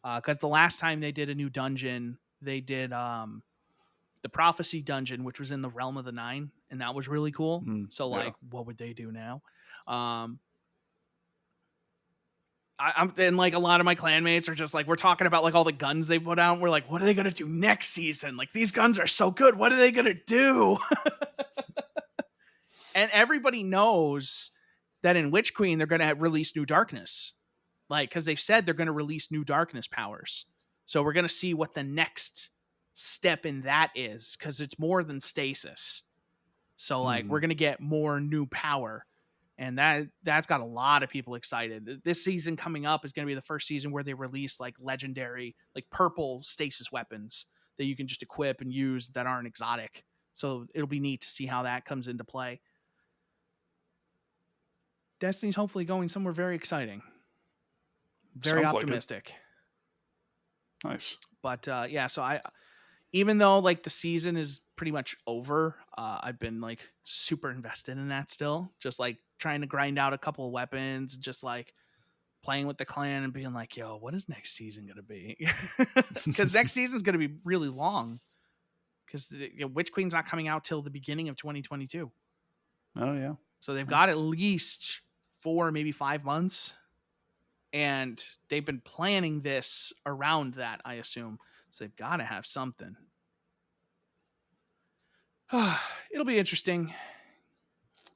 Because the last time they did a new dungeon, they did the Prophecy dungeon, which was in the Realm of the Nine, and that was really cool. So like, what would they do now? I'm and like a lot of my clanmates are just like, we're talking about like all the guns they put out. And we're like, what are they gonna do next season? Like these guns are so good. What are they gonna do? And everybody knows that in Witch Queen they're gonna release New Darkness, like because they've said they're gonna release New Darkness powers. So we're gonna see what the next step in that is because it's more than stasis. So like we're gonna get more new power. And that's got a lot of people excited. This season coming up is going to be the first season where they release like legendary, like purple stasis weapons that you can just equip and use that aren't exotic. So it'll be neat to see how that comes into play. Destiny's hopefully going somewhere very exciting. Very sounds optimistic. Like nice. But yeah, so even though like the season is pretty much over, I've been like super invested in that still. Just like trying to grind out a couple of weapons, just like playing with the clan and being like, yo, what is next season going to be? Because next season is going to be really long because Witch Queen's not coming out till the beginning of 2022. Oh, yeah. So they've got at least 4, maybe 5 months. And they've been planning this around that, I assume. So they've got to have something. It'll be interesting.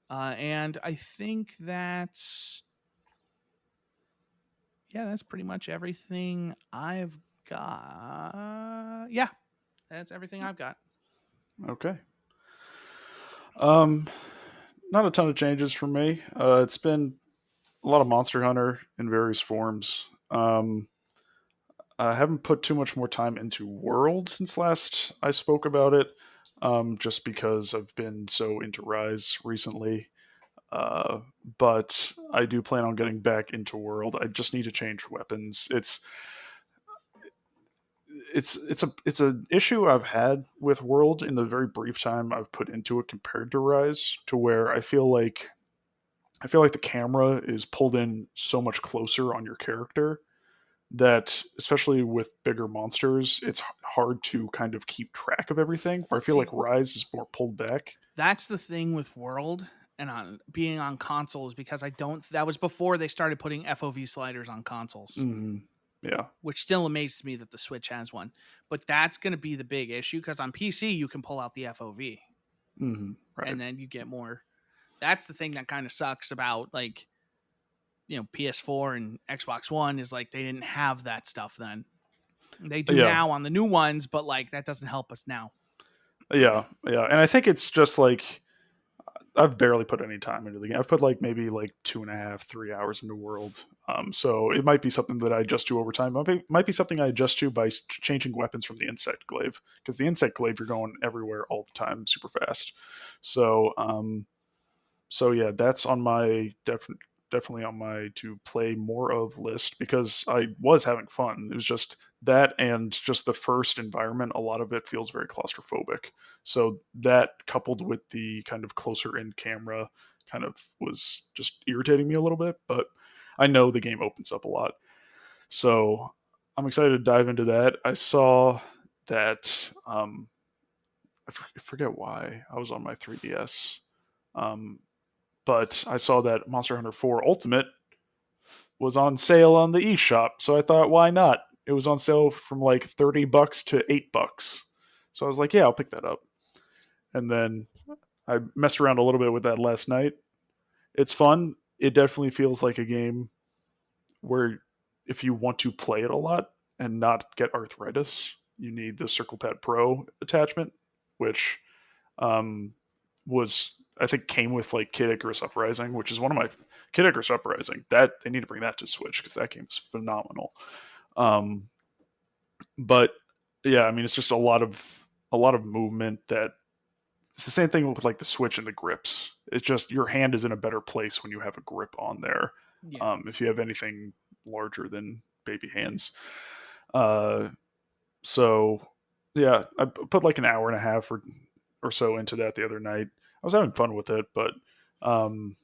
And I think that's pretty much everything I've got. Yeah, that's everything I've got. Okay. Not a ton of changes for me. It's been a lot of Monster Hunter in various forms. I haven't put too much more time into World since last I spoke about it, just because I've been so into Rise recently. But I do plan on getting back into World. I just need to change weapons. It's an issue I've had with World in the very brief time I've put into it compared to Rise, to where I feel like the camera is pulled in so much closer on your character that, especially with bigger monsters, it's hard to kind of keep track of everything. Where I feel like Rise is more pulled back. That's the thing with World and on being on consoles, because that was before they started putting FOV sliders on consoles. Mm-hmm. Yeah. Which still amazes me that the Switch has one. But that's going to be the big issue because on PC, you can pull out the FOV. Mm-hmm. Right. And then you get more. That's the thing that kind of sucks about like, PS4 and Xbox One is like they didn't have that stuff then. They do now on the new ones, but like that doesn't help us now. Yeah. And I think it's just like I've barely put any time into the game. I've put like maybe like 2.5, 3 hours into World. So it might be something that I adjust to over time. It might be something I adjust to by changing weapons from the insect glaive, because the insect glaive, you're going everywhere all the time, super fast. So yeah, that's on my definitely on my to play more of list because I was having fun. It was just that and just the first environment, a lot of it feels very claustrophobic. So that coupled with the kind of closer in camera kind of was just irritating me a little bit, but I know the game opens up a lot. So I'm excited to dive into that. I saw that I forget why I was on my 3DS. Um, but I saw that Monster Hunter 4 Ultimate was on sale on the eShop, so I thought, why not? It was on sale from like $30 to $8. So I was like, yeah, I'll pick that up. And then I messed around a little bit with that last night. It's fun. It definitely feels like a game where if you want to play it a lot and not get arthritis, you need the Circle Pad Pro attachment, which um, was I think came with like Kid Icarus Uprising, which is one of my Kid Icarus Uprising. That they need to bring that to Switch because that game is phenomenal. Um, but yeah, I mean it's just a lot of movement that it's the same thing with like the Switch and the grips. It's just your hand is in a better place when you have a grip on there. Yeah. If you have anything larger than baby hands, uh, so yeah, I put like an hour and a half or so into that the other night. I was having fun with it, but um,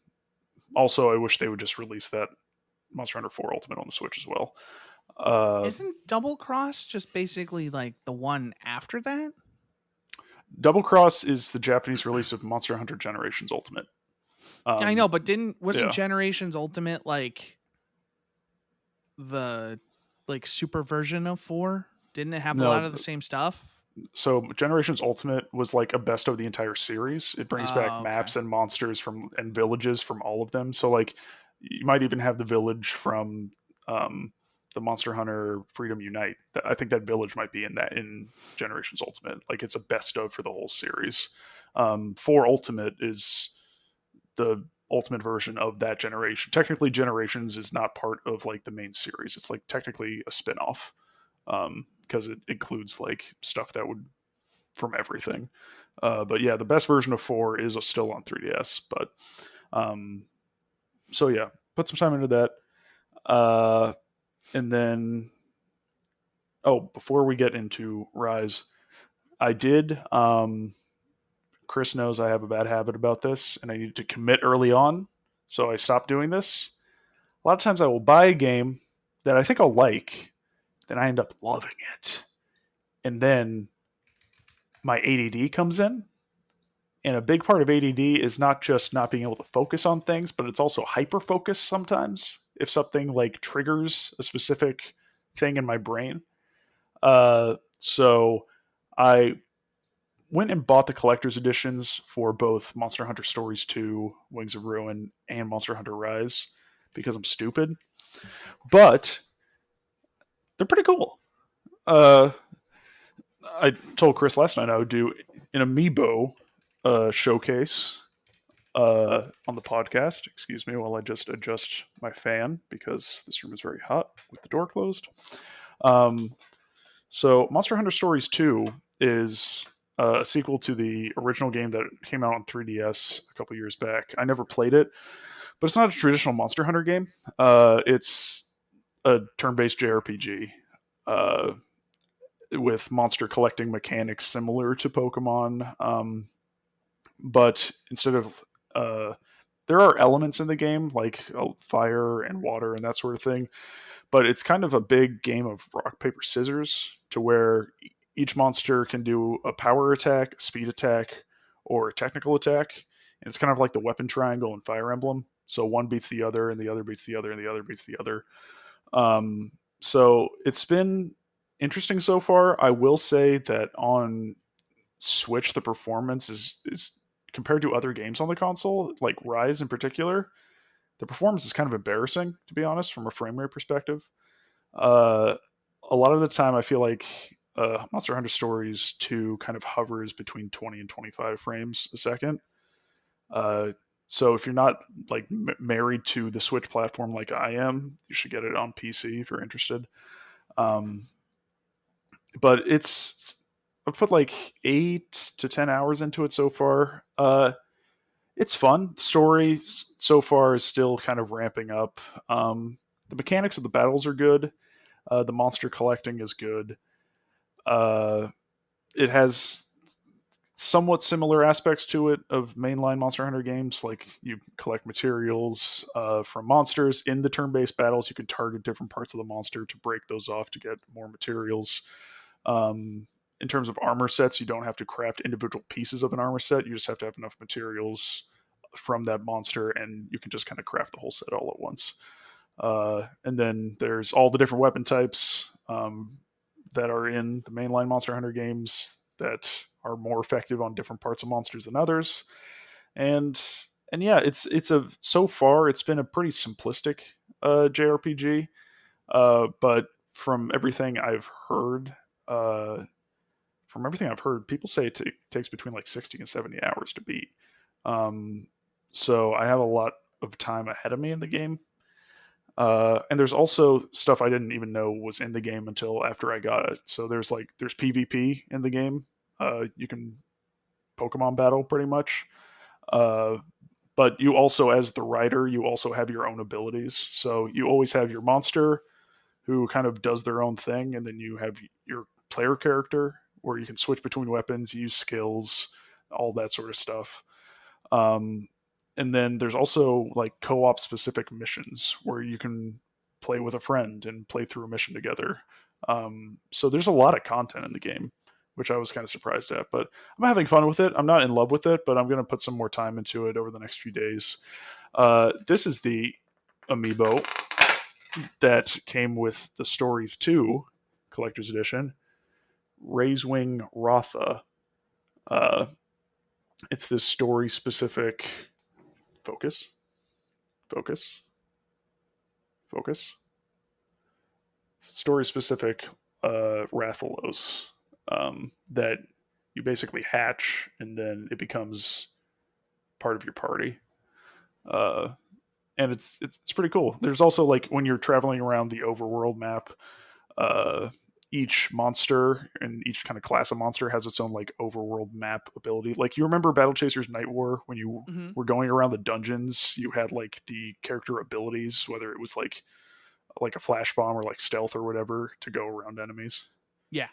also I wish they would just release that Monster Hunter 4 Ultimate on the Switch as well. Uh, Isn't Double Cross just basically like the one after that? Double Cross is the Japanese release of Monster Hunter Generations Ultimate. Yeah, I know, Um, but didn't wasn't yeah, Generations Ultimate like the like super version of 4? Didn't it have a no. lot of the same stuff? So Generations Ultimate was like a best of the entire series. It brings back Oh, okay. maps and monsters from and villages from all of them. So like you might even have the village from um, the Monster Hunter Freedom Unite. I think that village might be in Generations Ultimate. Like it's a best of for the whole series. For Ultimate is the ultimate version of that generation. Technically, Generations is not part of like the main series. It's like technically a spin-off because it includes like stuff that would from everything. But yeah, the best version of 4 is still on 3DS. But um, so yeah, put some time into that. And then, oh, before we get into Rise, I did. Chris knows I have a bad habit about this, and I need to commit early on. So I stopped doing this. A lot of times I will buy a game that I think I'll like, then I end up loving it. And then my ADD comes in. And a big part of ADD is not just not being able to focus on things, but it's also hyper focus sometimes. If something like triggers a specific thing in my brain. So I went and bought the collector's editions for both Monster Hunter Stories 2, Wings of Ruin, and Monster Hunter Rise because I'm stupid. But they're pretty cool. Uh, I told Chris last night I would do an amiibo showcase on the podcast. Excuse me while I just adjust my fan because this room is very hot with the door closed. Um, so, Monster Hunter Stories 2 is a sequel to the original game that came out on 3DS a couple years back. I never played it, but it's not a traditional Monster Hunter game. It's a turn based JRPG. Uh, with monster collecting mechanics similar to Pokemon. But instead of there are elements in the game like fire and water and that sort of thing, but it's kind of a big game of rock paper scissors to where each monster can do a power attack, speed attack, or a technical attack, and it's kind of like the weapon triangle in Fire Emblem. So one beats the other, and the other beats the other, and the other beats the other. So it's been interesting so far. I will say that on Switch, the performance is compared to other games on the console, like Rise in particular, the performance is kind of embarrassing, to be honest, from a frame rate perspective. Uh, a lot of the time, I feel like Monster Hunter Stories 2 kind of hovers between 20 and 25 frames a second. Uh, so if you're not like married to the Switch platform like I am, you should get it on PC if you're interested. Um, but I've put like 8 to 10 hours into it so far. it's fun. Story so far is still kind of ramping up. The mechanics of the battles are good. The monster collecting is good. Uh, it has somewhat similar aspects to it of mainline Monster Hunter games. Like you collect materials from monsters in the turn-based battles. You can target different parts of the monster to break those off to get more materials. In terms of armor sets, you don't have to craft individual pieces of an armor set. You just have to have enough materials from that monster, and you can just kind of craft the whole set all at once. And then there's all the different weapon types that are in the mainline Monster Hunter games that are more effective on different parts of monsters than others. And yeah, it's so far it's been a pretty simplistic JRPG. But from everything I've heard, people say it takes between like 60 and 70 hours to beat. So I have a lot of time ahead of me in the game. And there's also stuff I didn't even know was in the game until after I got it. So there's PvP in the game. You can Pokemon battle pretty much. But you also, as the rider, you also have your own abilities. So you always have your monster who kind of does their own thing, and then you have your player character where you can switch between weapons, use skills, all that sort of stuff. And then there's also like co-op specific missions where you can play with a friend and play through a mission together. So there's a lot of content in the game, which I was kind of surprised at. But I'm having fun with it. I'm not in love with it, but I'm going to put some more time into it over the next few days. This is the amiibo that came with the Stories 2 Collector's Edition, Raisewing Rotha. It's this story-specific... Focus. Story-specific Rathalos that you basically hatch, and then it becomes part of your party. And it's pretty cool. There's also, like, when you're traveling around the overworld map, each monster and each kind of class of monster has its own like overworld map ability. Like, you remember Battle Chasers Night War when you were going around the dungeons, you had like the character abilities, whether it was like a flash bomb or like stealth or whatever to go around enemies. Yeah.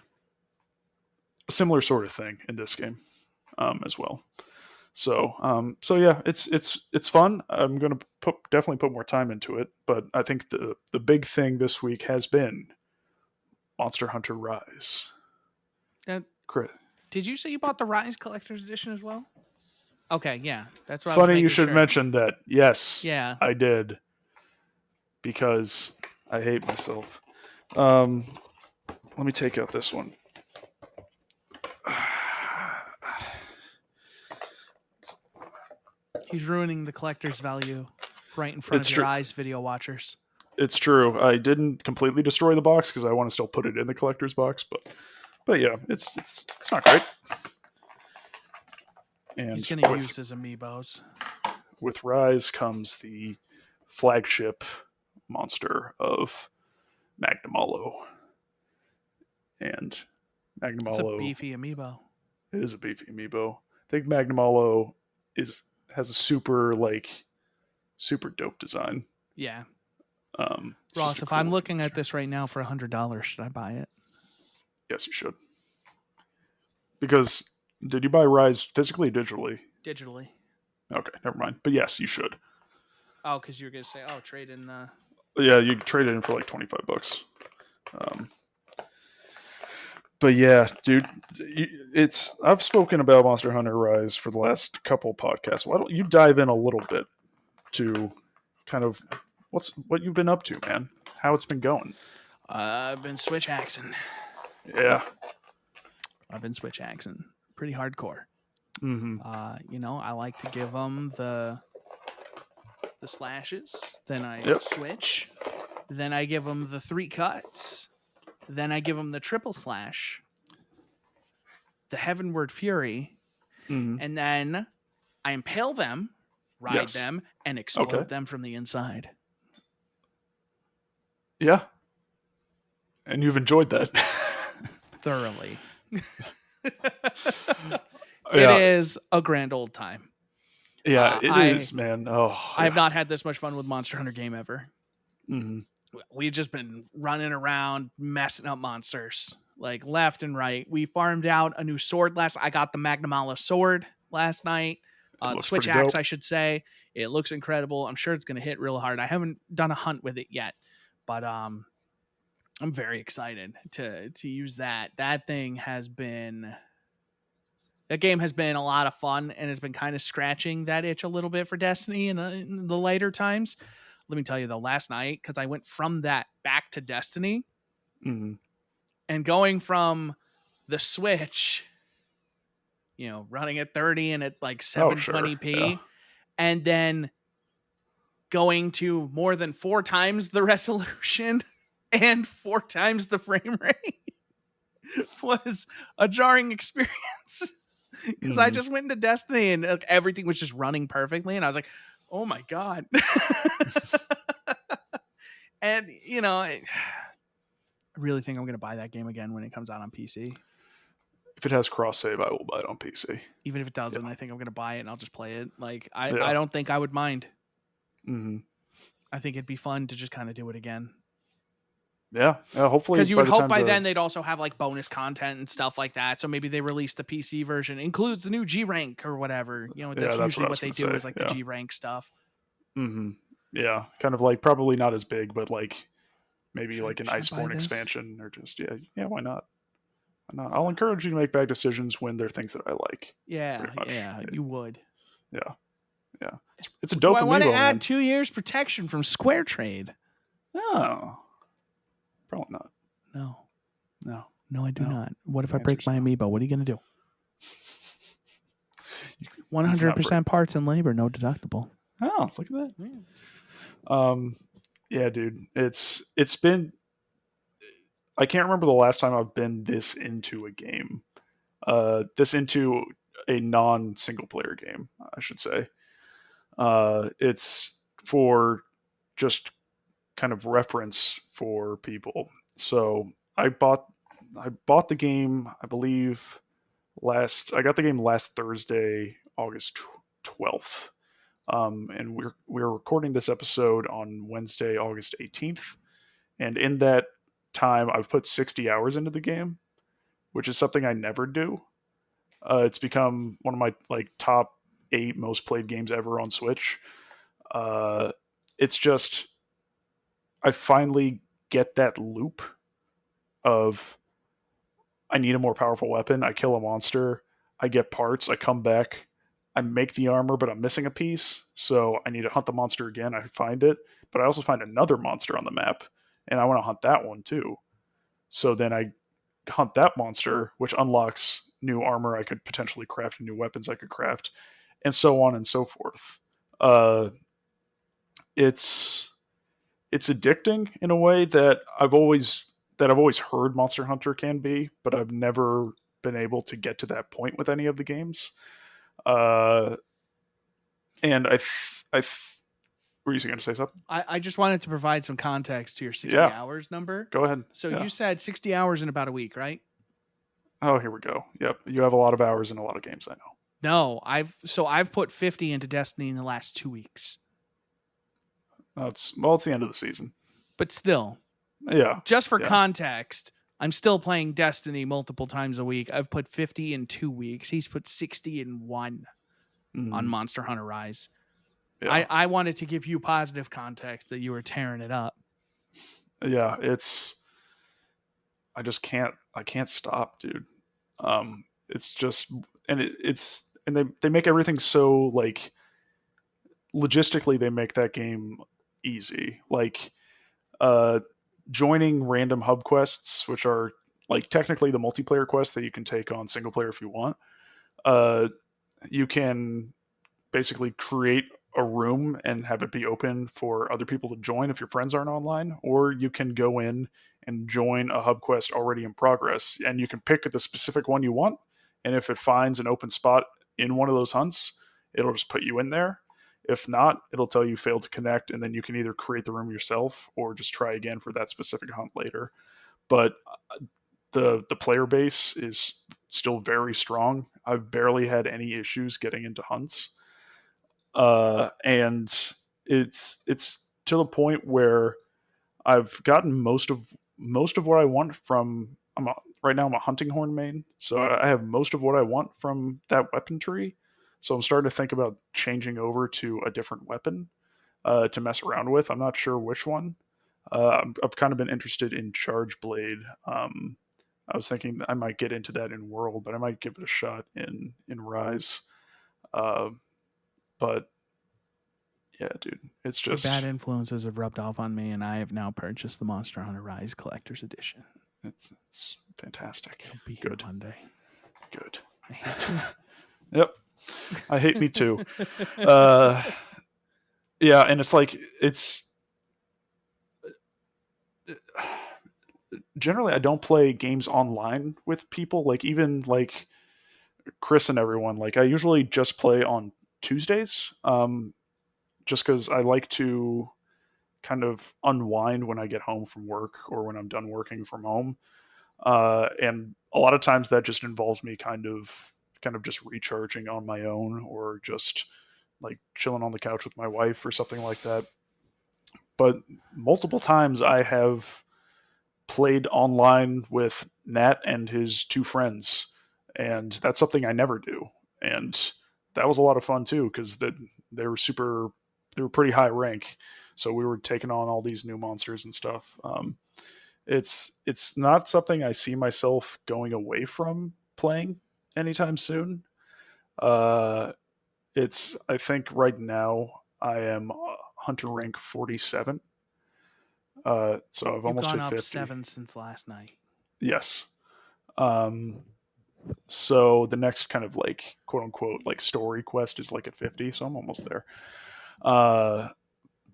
A similar sort of thing in this game as well. So yeah, it's fun. I'm gonna definitely put more time into it, but I think the big thing this week has been Monster Hunter Rise. Chris, did you say you bought the Rise Collector's Edition as well? Okay, yeah, that's what. Funny you should mention that. Yes, yeah, I did, because I hate myself. Let me take out this one. He's ruining the collector's value right in front of your eyes, video watchers. It's true. I didn't completely destroy the box because I want to still put it in the collector's box, but yeah, it's not great. And he's going to use his amiibos. With Rise comes the flagship monster of Magnamalo. And Magnamalo... It's a beefy amiibo. It is a beefy amiibo. I think Magnamalo has a super dope design. Yeah. Ross, if I'm looking at this right now for $100, should I buy it? Yes, you should. Because did you buy Rise physically or digitally? Digitally. Okay, never mind. But yes, you should. Oh, because you were going to say, trade in the... Yeah, you trade it in for like $25. But yeah, dude, I've spoken about Monster Hunter Rise for the last couple podcasts. Why don't you dive in a little bit to kind of what you've been up to, man? How it's been going? I've been switch axing. Yeah. I've been switch axing. Pretty hardcore. Mm-hmm. I like to give them the slashes. Then I switch. Then I give them the 3 cuts. Then I give them the triple slash, the Heavenward Fury, and then I impale them, ride them, and explode them from the inside. Yeah. And you've enjoyed that. Thoroughly. It is a grand old time. Yeah, it I is, man. Oh, I have yeah. not had this much fun with Monster Hunter game ever. Mm-hmm. We've just been running around messing up monsters like left and right. We farmed out a new sword I got the Magnamala sword last night. It The looks switch pretty axe, dope. I should say. It looks incredible. I'm sure it's going to hit real hard. I haven't done a hunt with it yet, but I'm very excited to use that. That game has been a lot of fun, and has been kind of scratching that itch a little bit for Destiny in the later times. Let me tell you though, last night, because I went from that back to Destiny, Mm-hmm. and going from the Switch, running at 30 and at like Oh, sure. Yeah. 720p, and then going to more than 4 times the resolution and 4 times the frame rate was a jarring experience. Because I Mm-hmm. just went into Destiny and everything was just running perfectly, and I was like, "Oh my god!" And I really think I'm going to buy that game again when it comes out on PC. If it has cross save, I will buy it on PC. Even if it doesn't, Yeah. I think I'm going to buy it and I'll just play it. Like I Yeah. don't think I would mind. Mm-hmm. I think it'd be fun to just kind of do it again. Yeah. Yeah. Hopefully, Because you by would the hope time by then they'd also have like bonus content and stuff like that. So maybe they release the PC version, includes the new G rank or whatever. That's that's what usually I was what they going to do say. is like the Yeah. G rank stuff. Mm-hmm. Yeah. Kind of like probably not as big, but like maybe like an Should I buy Iceborne this? expansion or just yeah. Why not? Why not? I'll encourage you to make bad decisions when they're things that I like. Yeah, Pretty much. yeah, you would. Yeah. Yeah. It's a Do dope I want to amiibo, add man. 2 years protection from Square Trade? Oh, probably not. No, No. no, I do No. not. What if The I break answer's my no. amiibo? What are you going to do? You cannot break. 100% parts and labor, no deductible. Oh, look at that. Yeah, dude. It's been. I can't remember the last time I've been this into a game. This into a non single player game, I should say. It's for just kind of reference for people. So I bought the game, I believe I got the game last Thursday, August 12th. And we're recording this episode on Wednesday, August 18th. And in that time, I've put 60 hours into the game, which is something I never do. It's become one of my like top 8 most played games ever on Switch. It's just I finally get that loop of I need a more powerful weapon. I kill a monster. I get parts. I come back. I make the armor, but I'm missing a piece. So I need to hunt the monster again. I find it, but I also find another monster on the map, and I want to hunt that one too. So then I hunt that monster, which unlocks new armor I could potentially craft and new weapons I could craft, and so on and so forth. Uh, it's it's addicting in a way that I've always heard Monster Hunter can be, but I've never been able to get to that point with any of the games. Uh, and were you going to say something? I just wanted to provide some context to your 60 Yeah, hours number. go ahead. So Yeah. you said 60 hours in about a week, right? Oh, here we go. Yep, you have a lot of hours in a lot of games. I know. No, I've put 50 into Destiny in the last 2 weeks. It's the end of the season. But still, Yeah. just for Yeah. context, I'm still playing Destiny multiple times a week. I've put 50 in 2 weeks. He's put 60 in 1 on Monster Hunter Rise. Yeah. I wanted to give you positive context that you were tearing it up. Yeah, I just can't stop, dude. It's just and they make everything so like logistically they make that game easy. Like joining random hub quests, which are like technically the multiplayer quests that you can take on single player if you want. You can basically create a room and have it be open for other people to join if your friends aren't online, or you can go in and join a hub quest already in progress, and you can pick the specific one you want. And if it finds an open spot in one of those hunts, it'll just put you in there. If not, it'll tell you failed to connect, and then you can either create the room yourself or just try again for that specific hunt later. But the player base is still very strong. I've barely had any issues getting into hunts. And it's to the point where I've gotten most of what I want from. Right now I'm a hunting horn main, so I have most of what I want from that weapon tree. So I'm starting to think about changing over to a different weapon to mess around with. I'm not sure which one. I've kind of been interested in Charge Blade. I was thinking I might get into that in World, but I might give it a shot in Rise. Uh, but yeah, dude, it's Your bad just influences have rubbed off on me, and I have now purchased the Monster Hunter Rise Collector's Edition. it's fantastic. It'll be here Good, Monday. good. I hate you. Yep, I hate me too. Uh, yeah, and it's like it's generally I don't play games online with people. Like even like Chris and everyone. Like I usually just play on Tuesdays, just because I like to kind of unwind when I get home from work or when I'm done working from home. And a lot of times that just involves me kind of just recharging on my own or just like chilling on the couch with my wife or something like that. But multiple times I have played online with Nat and his two friends, and that's something I never do. And that was a lot of fun too because they were super, they were pretty high rank, so we were taking on all these new monsters and stuff. It's not something I see myself going away from playing anytime soon. Uh, it's I think right now I am Hunter rank 47. So I've You've almost gone hit up 50. 7 since last night. Yes. Um, so the next kind of like quote unquote like story quest is like at 50, so I'm almost there. Uh,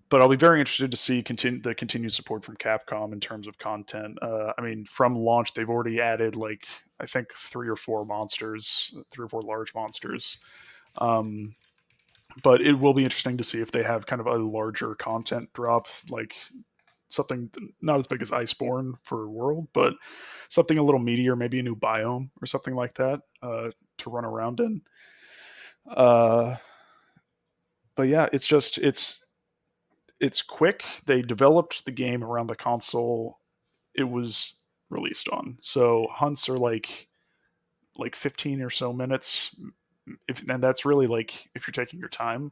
but I'll be very interested to see the continued support from Capcom in terms of content. I mean, from launch, they've already added like I think 3 or 4 large monsters. Um, but it will be interesting to see if they have kind of a larger content drop, like something not as big as Iceborne for World, but something a little meatier, maybe a new biome or something like that to run around in. Uh, but yeah, it's quick. They developed the game around the console it was released on, so hunts are like 15 or so minutes, and that's really like if you're taking your time.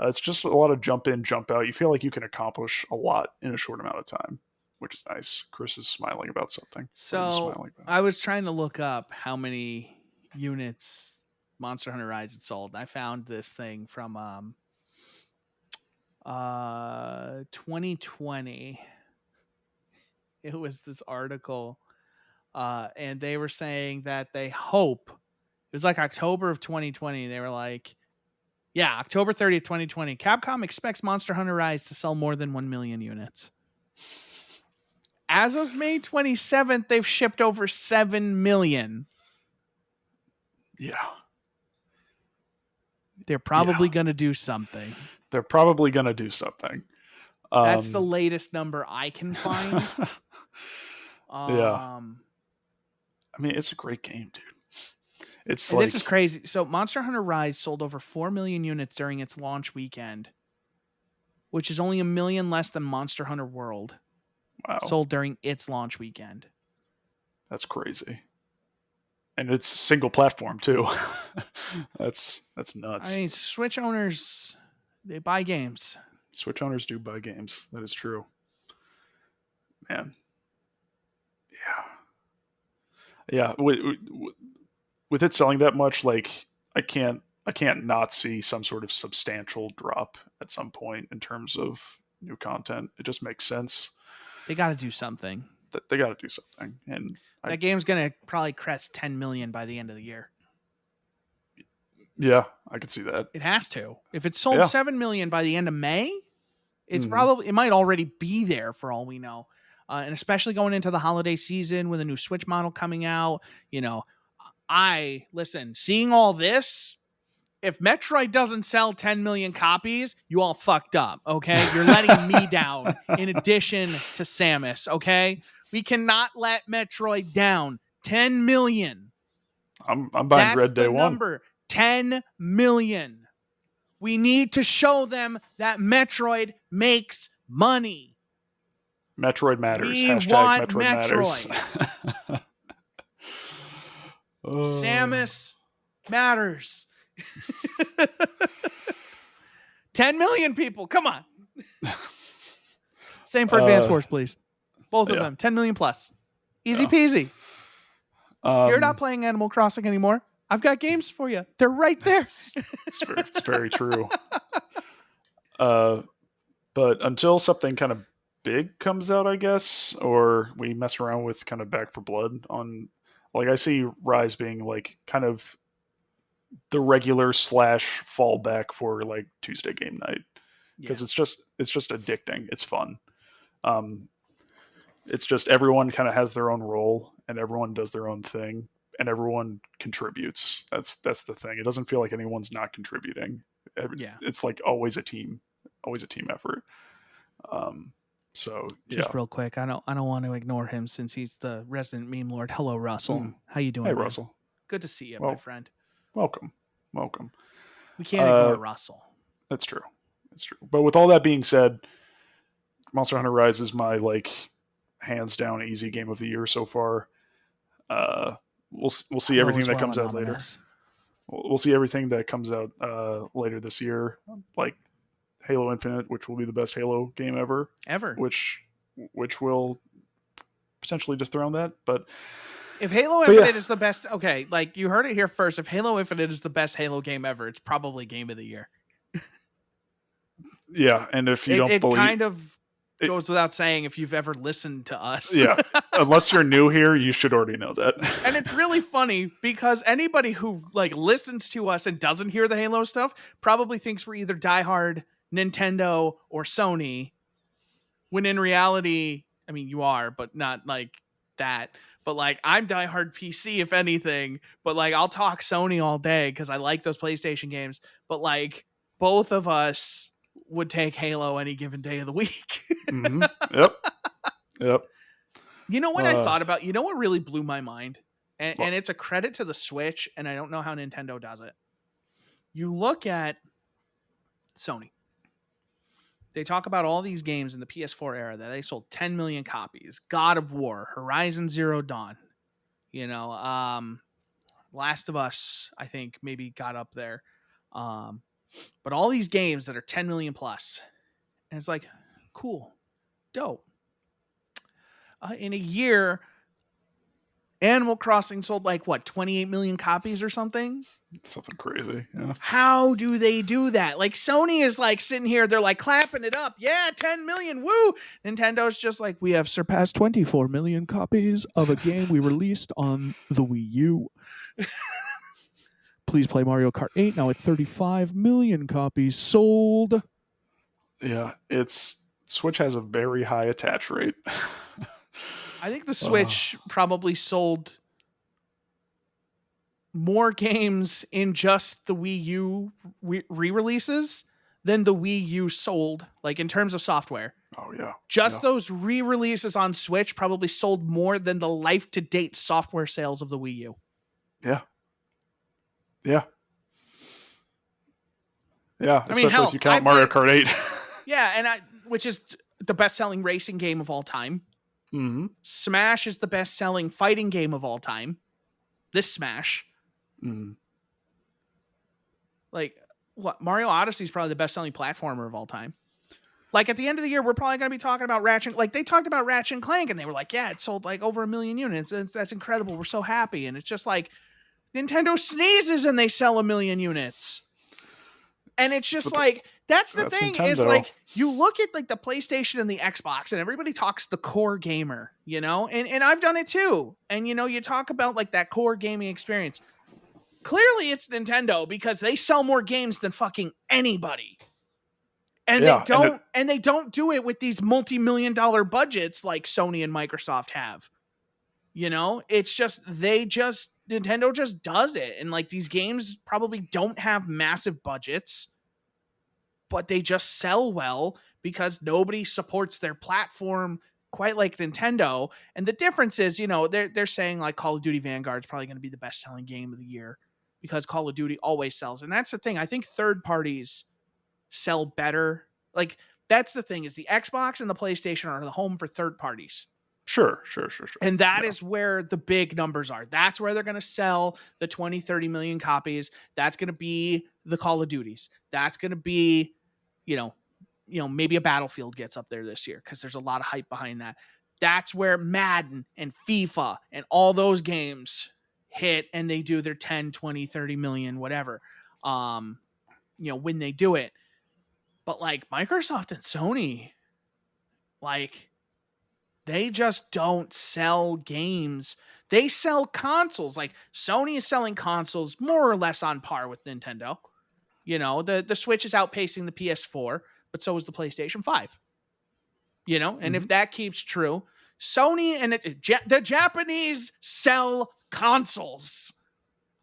It's just a lot of jump in, jump out. You feel like you can accomplish a lot in a short amount of time, which is nice. Chris is smiling about something. What are you So smiling about? I was trying to look up how many units Monster Hunter Rise had sold. And I found this thing from 2020. It was this article, and they were saying that they hope it was like October of 2020. They were like, yeah, October 30th, 2020. Capcom expects Monster Hunter Rise to sell more than 1 million units. As of May 27th, they've shipped over 7 million. Yeah. They're probably going to do something. They're probably going to do something. That's the latest number I can find. Yeah. I mean, it's a great game, dude. It's And like this is crazy. So Monster Hunter Rise sold over 4 million units during its launch weekend, which is only 1 million less than Monster Hunter World wow, sold during its launch weekend. that's crazy. And it's single platform too. That's nuts. I mean, Switch owners, they buy games. Switch owners do buy games. That is true. Man. Yeah. With it selling that much, like I can't not see some sort of substantial drop at some point in terms of new content. It just makes sense They got to do something. that they got to do something. And That game's going to probably crest 10 million by the end of the year. yeah, I could see that. It has to. If it sold Yeah. 7 million by the end of May, it's Mhm. probably, it might already be there for all we know. And especially going into the holiday season with a new Switch model coming out, seeing all this, if Metroid doesn't sell 10 million copies, you all fucked up, okay? You're letting me down in addition to Samus, okay? We cannot let Metroid down. 10 million. I'm buying That's Red Day the One. number. 10 million. We need to show them that Metroid makes money. Metroid matters. We Hashtag want Metroid matters. Samus matters. 10 million people. Come on. Same for Advance Wars, please. Both of them. 10 million plus. Easy peasy. You're not playing Animal Crossing anymore. I've got games for you. They're right there. It's very true. But until something kind of big comes out, I guess, or we mess around with kind of Back for Blood on, like, I see Rise being like kind of the regular / fallback for like Tuesday game night, because it's just addicting. It's fun. It's just everyone kind of has their own role and everyone does their own thing and everyone contributes. That's the thing. It doesn't feel like anyone's not contributing. It's like always a team effort. So just real quick, I don't want to ignore him since he's the resident meme lord. Hello, Russell. How you doing? Hey, man? Russell. Good to see you, my friend. Welcome. We can't ignore Russell. That's true. But with all that being said, Monster Hunter Rise is my like hands down easy game of the year so far. We'll see everything that comes out later. We'll see everything that comes out later this year, like Halo Infinite, which will be the best Halo game ever, which will potentially dethrone that. But if Halo Infinite is the best, okay, like you heard it here first. If Halo Infinite is the best Halo game ever, it's probably game of the year. Yeah, and if you don't believe, kind of goes without saying if you've ever listened to us. Yeah, unless you're new here, you should already know that. And it's really funny because anybody who like listens to us and doesn't hear the Halo stuff probably thinks we're either diehard Nintendo or Sony, when in reality, I mean, you are, but not like that. But like, I'm diehard PC, if anything. But like, I'll talk Sony all day because I like those PlayStation games. But like, both of us would take Halo any given day of the week. Mm-hmm. Yep. You know what I thought about? You know what really blew my mind? And it's a credit to the Switch, and I don't know how Nintendo does it. You look at Sony. They talk about all these games in the PS4 era that they sold 10 million copies. God of War, Horizon Zero Dawn, Last of Us, I think maybe got up there. But all these games that are 10 million plus. And it's like, cool, dope. In a year, Animal Crossing sold like, 28 million copies or something? Something crazy. Yeah. How do they do that? Like, Sony is like sitting here, they're like clapping it up. Yeah, 10 million, woo! Nintendo's just like, we have surpassed 24 million copies of a game we released on the Wii U. Please play Mario Kart 8 now at 35 million copies sold. Yeah, Switch has a very high attach rate. I think the Switch probably sold more games in just the Wii U re-releases than the Wii U sold, like in terms of software. Oh, yeah. Just those re-releases on Switch probably sold more than the life-to-date software sales of the Wii U. Yeah. Especially if you count Mario Kart 8. Yeah, which is the best-selling racing game of all time. Mm-hmm. Smash is the best-selling fighting game of all time. This Smash. Mm-hmm. Like, what? Mario Odyssey is probably the best-selling platformer of all time. Like, at the end of the year, we're probably going to be talking about Ratchet. Like, they talked about Ratchet and Clank, and they were like, yeah, it sold, like, over 1 million units. That's incredible. We're so happy. And it's just like, Nintendo sneezes and they sell 1 million units. And it's just like, that's the thing Nintendo. Is like, you look at like the PlayStation and the Xbox and everybody talks the core gamer, and I've done it too. And, you talk about like that core gaming experience. Clearly it's Nintendo because they sell more games than fucking anybody. And they don't do it with these multi-million-dollar budgets like Sony and Microsoft have. It's just, Nintendo just does it. And like these games probably don't have massive budgets, but they just sell well because nobody supports their platform quite like Nintendo. And the difference is, they're saying like Call of Duty Vanguard is probably going to be the best selling game of the year because Call of Duty always sells. And that's the thing. I think third parties sell better. Like, that's the thing, is the Xbox and the PlayStation are the home for third parties. Sure. And that is where the big numbers are. That's where they're going to sell the 20, 30 million copies. That's going to be the Call of Duties. That's going to be, maybe a Battlefield gets up there this year because there's a lot of hype behind that. That's where Madden and FIFA and all those games hit, and they do their 10, 20, 30 million, whatever, when they do it. But like Microsoft and Sony, like, they just don't sell games. They sell consoles. Like, Sony is selling consoles more or less on par with Nintendo. The Switch is outpacing the PS4, but so is the PlayStation 5. And if that keeps true, Sony and the Japanese sell consoles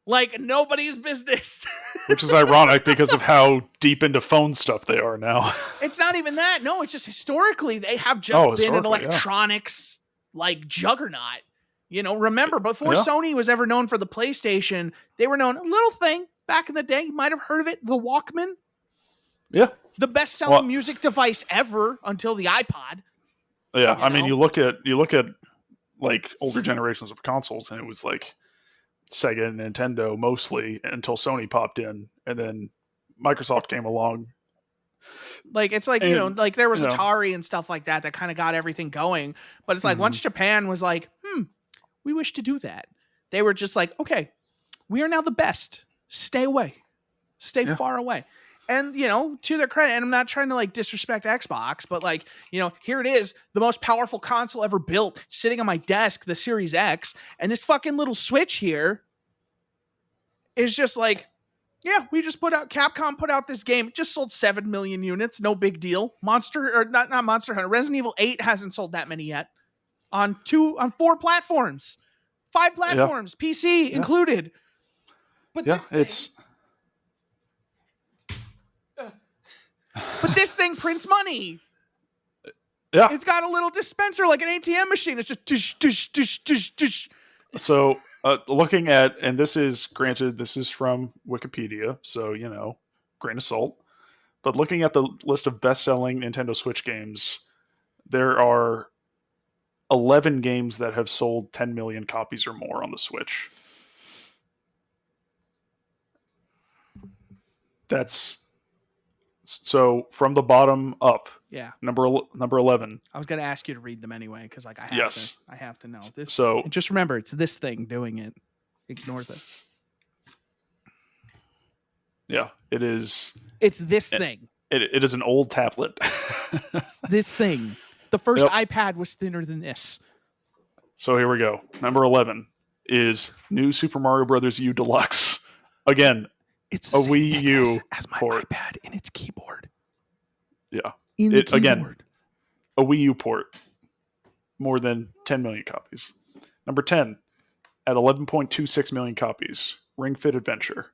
like nobody's business. Which is ironic because of how deep into phone stuff they are now. It's not even that. No, it's just historically they have just been an electronics like juggernaut. Remember, before Sony was ever known for the PlayStation, they were known, a little thing back in the day, you might have heard of it, the Walkman. Yeah. The best-selling music device ever until the iPod. Yeah, I mean, you look at like older generations of consoles, and it was like Sega and Nintendo mostly until Sony popped in, and then Microsoft came along. Like, it's like, like there was Atari and stuff like that kind of got everything going. But it's like, once Japan was like, we wish to do that, they were just like, okay, we are now the best. Stay away. Stay far away. And, to their credit, and I'm not trying to like disrespect Xbox, but like, here it is, the most powerful console ever built, sitting on my desk, the Series X, and this fucking little Switch here is just like, Capcom put out this game. It just sold 7 million units. No big deal. Not Monster Hunter. Resident Evil 8 hasn't sold that many yet. On 4 platforms. 5 platforms. PC included. But but this thing prints money. Yeah. It's got a little dispenser like an ATM machine. It's just tush, tush, tush, tush, tush. So looking at, and this is from Wikipedia, so, grain of salt. But looking at the list of best-selling Nintendo Switch games, there are 11 games that have sold 10 million copies or more on the Switch. That's so from the bottom up. Yeah. Number 11. I was going to ask you to read them anyway because like I have to know this. So just remember, it's this thing doing it. Ignore this. Yeah, it is. It's this thing. It is an old tablet. This thing. The first iPad was thinner than this. So here we go. Number 11 is New Super Mario Bros. U Deluxe. Again, it's a Wii U as my port. iPad in its keyboard. Yeah. In the keyboard. Again, a Wii U port. More than 10 million copies. Number 10, at 11.26 million copies, Ring Fit Adventure.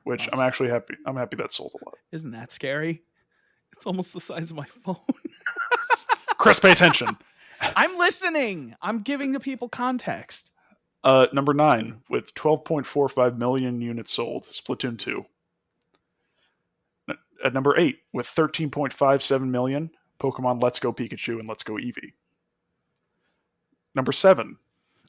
Which I'm actually happy. I'm happy that sold a lot. Isn't that scary? It's almost the size of my phone. Chris, pay attention. I'm listening. I'm giving the people context. Number 9, with 12.45 million units sold, Splatoon 2. At number 8, with 13.57 million, Pokemon Let's Go Pikachu and Let's Go Eevee. Number 7.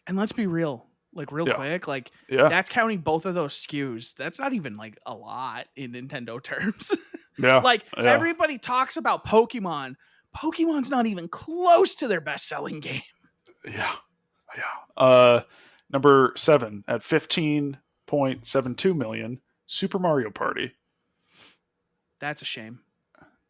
And let's be real. Like, quick, like, that's counting both of those SKUs. That's not even, like, a lot in Nintendo terms. Yeah. Everybody talks about Pokemon. Pokemon's not even close to their best-selling game. Yeah. Number 7, at 15.72 million, Super Mario Party. That's a shame.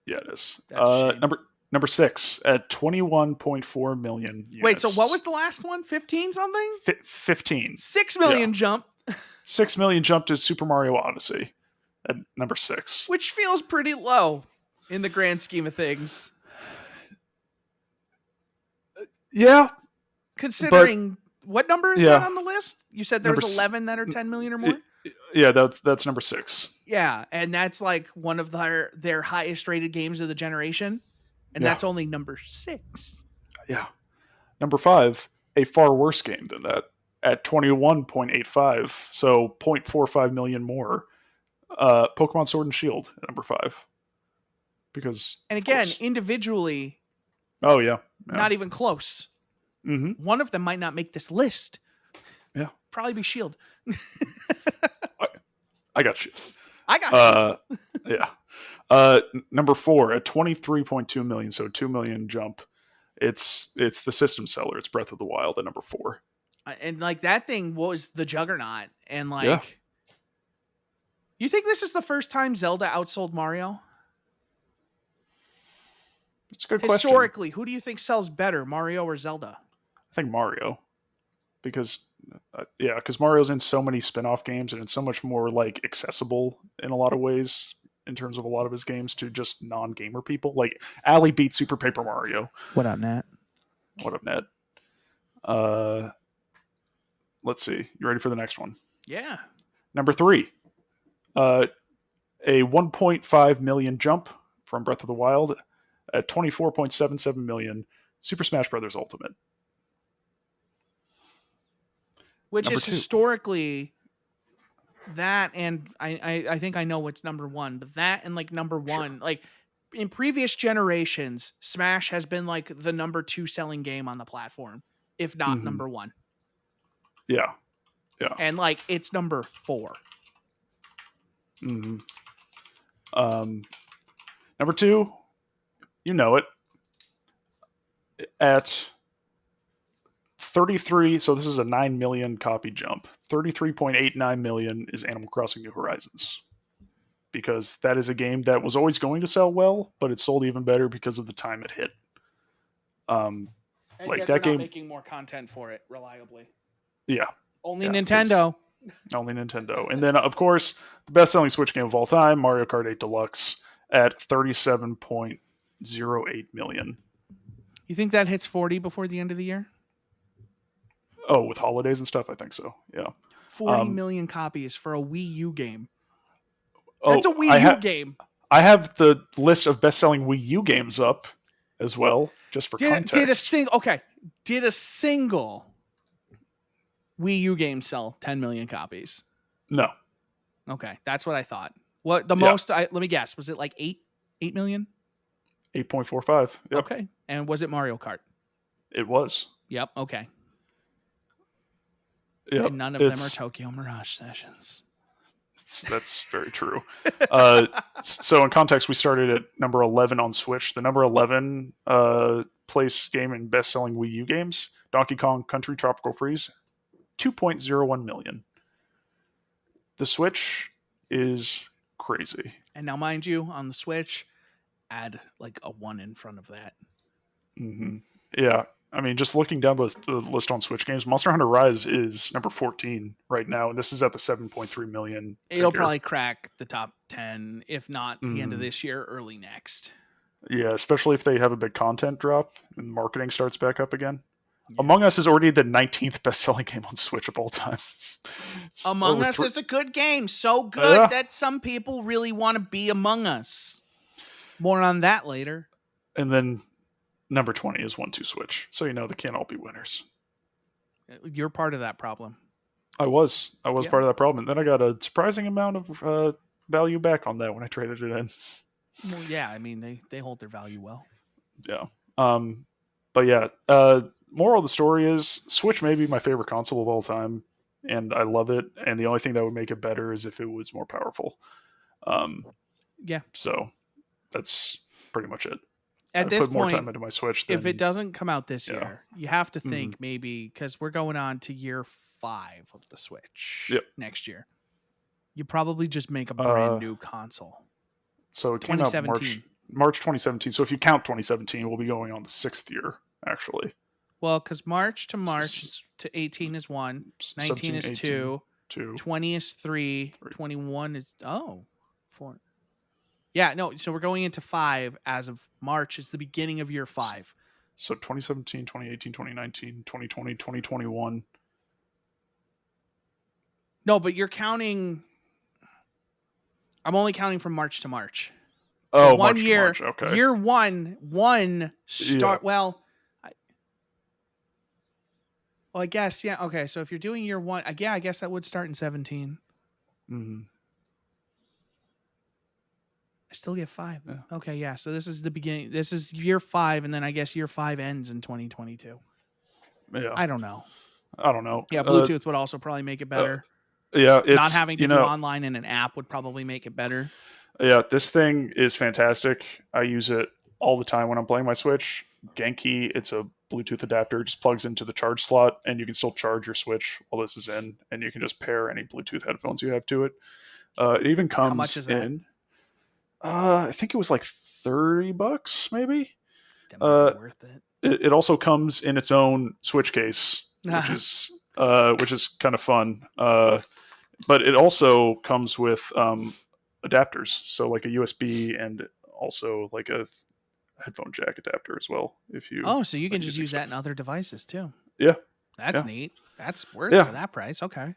Yeah, it is. That's a shame. Number 6, at 21.4 million units. Wait, so what was the last one? 15 something? 15. 6 million jump. 6 million jump to Super Mario Odyssey at number 6. Which feels pretty low in the grand scheme of things. Yeah. Considering, what number is that on the list? You said there was 11 that are 10 million or more? Yeah, that's number 6. Yeah, and that's like one of their highest rated games of the generation. And that's only number 6. Yeah. Number 5, a far worse game than that, at 21.85, so 0.45 million more. Pokemon Sword and Shield at number 5 because And of again, course. individually, Oh yeah, yeah. not even close. Mm-hmm. One of them might not make this list. Yeah. Probably be Shield. I got you. I got you. Yeah. Number 4 at 23.2 million, so 2 million jump. It's the system seller. It's Breath of the Wild at number 4. And like that thing was the juggernaut. And Yeah. like, you think this is the first time Zelda outsold Mario? It's a good question. Historically, who do you think sells better, Mario or Zelda? I think Mario, because because Mario's in so many spin-off games and it's so much more like accessible in a lot of ways in terms of a lot of his games to just non-gamer people. Like Ali beat Super Paper Mario. What up, Nat? What up, Ned? Uh, let's see. You ready for the next one? Yeah. Number 3, a 1.5 million jump from Breath of the Wild at 24.77 million. Super Smash Bros. Ultimate. Which Number is 2. historically that, and I think I know what's number 1, but that and like number 1, like in previous generations, Smash has been like the number 2 selling game on the platform, if not number 1. Yeah. Yeah. And like it's number 4. Mm-hmm. Number 2, you know it. At 33, so this is a 9 million copy jump. 33.89 million is Animal Crossing New Horizons. Because that is a game that was always going to sell well, but it sold even better because of the time it hit. And like yet that game, making more content for it reliably. Yeah. Only Yeah, Nintendo. Only Nintendo. And then, of course, the best-selling Switch game of all time, Mario Kart 8 Deluxe, at 37.08 million. You think that hits 40 before the end of the year? Oh, with holidays and stuff, I think so. Yeah. 40 million copies for a Wii U game. That's a Wii U game. I have the list of best-selling Wii U games up as well, just for context. Did a single Wii U game sell 10 million copies? No. Okay, that's what I thought. What the most? Let me guess. Was it like 8 million? 8.45. Yep. Okay, and was it Mario Kart? It was. Yep. Okay. Yep. And none of them are Tokyo Mirage Sessions. That's very true. So in context, we started at number 11 on Switch. The number 11 place game in best-selling Wii U games, Donkey Kong Country Tropical Freeze, 2.01 million. The Switch is crazy. And now, mind you, on the Switch, add like a 1 in front of that. Mm-hmm. Yeah. I mean, just looking down the list on Switch games, Monster Hunter Rise is number 14 right now, and this is at the 7.3 million. It'll probably crack the top 10, if not the end of this year, early next. Yeah, especially if they have a big content drop and marketing starts back up again. Yeah. Among Us is already the 19th best-selling game on Switch of all time. Among Us is a good game. So good that some people really want to be Among Us. More on that later. And then number 20 is 1-2 Switch. So they can't all be winners. You're part of that problem. I was part of that problem. And then I got a surprising amount of value back on that when I traded it in. Well, yeah, I mean, they hold their value well. Yeah. But yeah, moral of the story is Switch may be my favorite console of all time, and I love it. And the only thing that would make it better is if it was more powerful. Yeah. So that's pretty much it. At this put more point, time into my Switch. If it doesn't come out this year, you have to think maybe, because we're going on to year 5 of the Switch next year. You probably just make a brand new console. So it came out March 2017. So if you count 2017, we'll be going on the 6th year, actually. Well, because March to 18 is 1, 19 is 2, 20 is 3, 21 is 4. Yeah, no, so we're going into 5 as of March is the beginning of year 5. So 2017, 2018, 2019, 2020, 2021. No, but you're counting... I'm only counting from March to March. Oh, so March to March, okay. Year one start... Yeah. Well, I guess, yeah, okay, so if you're doing year 1... I guess that would start in 17. Mm-hmm. still get 5. Yeah. Okay, yeah. So this is the beginning. This is year 5, and then I guess year 5 ends in 2022. Yeah. I don't know. I don't know. Yeah, Bluetooth would also probably make it better. Yeah, Not it's, having to do online in an app would probably make it better. yeah, this thing is fantastic. I use it all the time when I'm playing my Switch. Genki, it's a Bluetooth adapter, it just plugs into the charge slot, and you can still charge your Switch while this is in, and you can just pair any Bluetooth headphones you have to it. It even How much comes is that? in. I think it was like $30, maybe. That might be worth it. It also comes in its own Switch case, which is kind of fun. But it also comes with adapters, so like a USB and also like a headphone jack adapter as well. If you so you can just use that in other devices too. Yeah, that's yeah. neat. That's worth it for that price. Okay.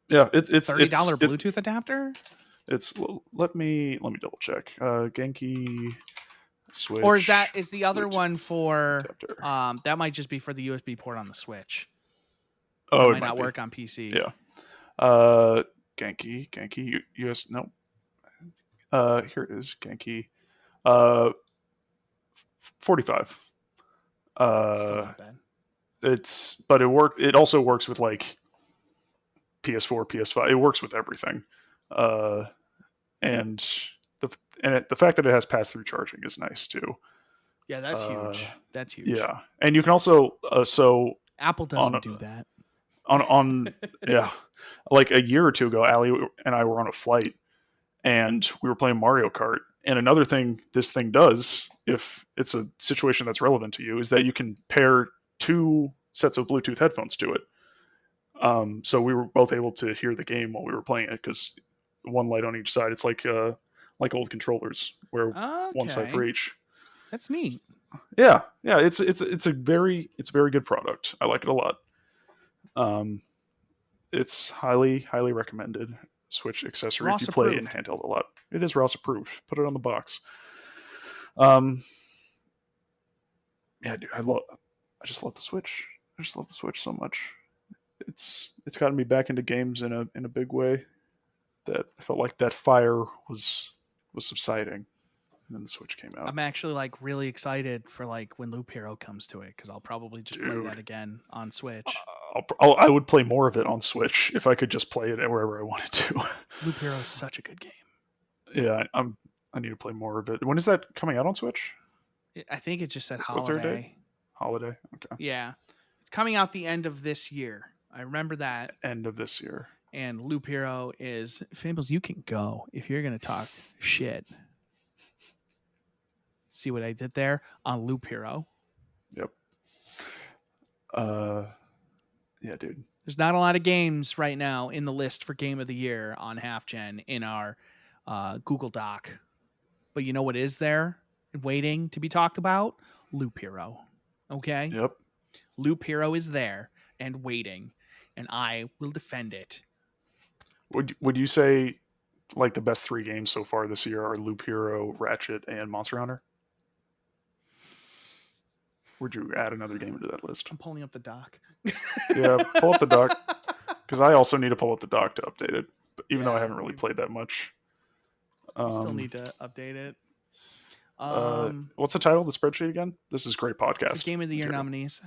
Yeah, it's $30 Bluetooth adapter. It's let me double check. Genki Switch. Or is the other Bluetooth one for adapter. that might just be for the USB port on the Switch. Oh, it might not work on PC. Yeah. Genki US no. Here it is, Genki. 45. Still not bad. It also works with like PS4, PS5. It works with everything. And the fact that it has pass-through charging is nice too. Yeah, that's huge. That's huge. Yeah, and you can also Apple doesn't do that. On yeah, like a year or two ago, Allie and I were on a flight, and we were playing Mario Kart. And another thing this thing does, if it's a situation that's relevant to you, is that you can pair 2 sets of Bluetooth headphones to it. So we were both able to hear the game while we were playing it because one light on each side. It's like old controllers where one side for each. That's neat. Yeah. It's a very good product. I like it a lot. It's highly recommended Switch accessory if you play in handheld a lot. It is ROS approved. Put it on the box. Yeah, dude, I just love the Switch. I just love the Switch so much. It's gotten me back into games in a big way. That I felt like that fire was subsiding, and then the Switch came out. I'm actually like really excited for like when Loop Hero comes to it because I'll probably just play that again on Switch. I would play more of it on Switch if I could just play it wherever I wanted to. Loop Hero is such a good game. Yeah, I need to play more of it. When is that coming out on Switch? I think it just said holiday. What's their date? Holiday. Okay. Yeah, it's coming out the end of this year. I remember that. End of this year. And Loop Hero is Fables. You can go if you're gonna talk shit. See what I did there on Loop Hero? Yep. Yeah, dude. There's not a lot of games right now in the list for Game of the Year on HalfGen in our Google Doc. But you know what is there waiting to be talked about? Loop Hero. Okay? Yep. Loop Hero is there and waiting, and I will defend it. Would you say like the best 3 games so far this year are Loop Hero, Ratchet, and Monster Hunter? Would you add another game into that list? I'm pulling up the doc. Yeah, pull up the doc. Because I also need to pull up the doc to update it, even though I haven't really played that much. Still need to update it. What's the title of the spreadsheet again? This is great podcast. Game of the Year nominees.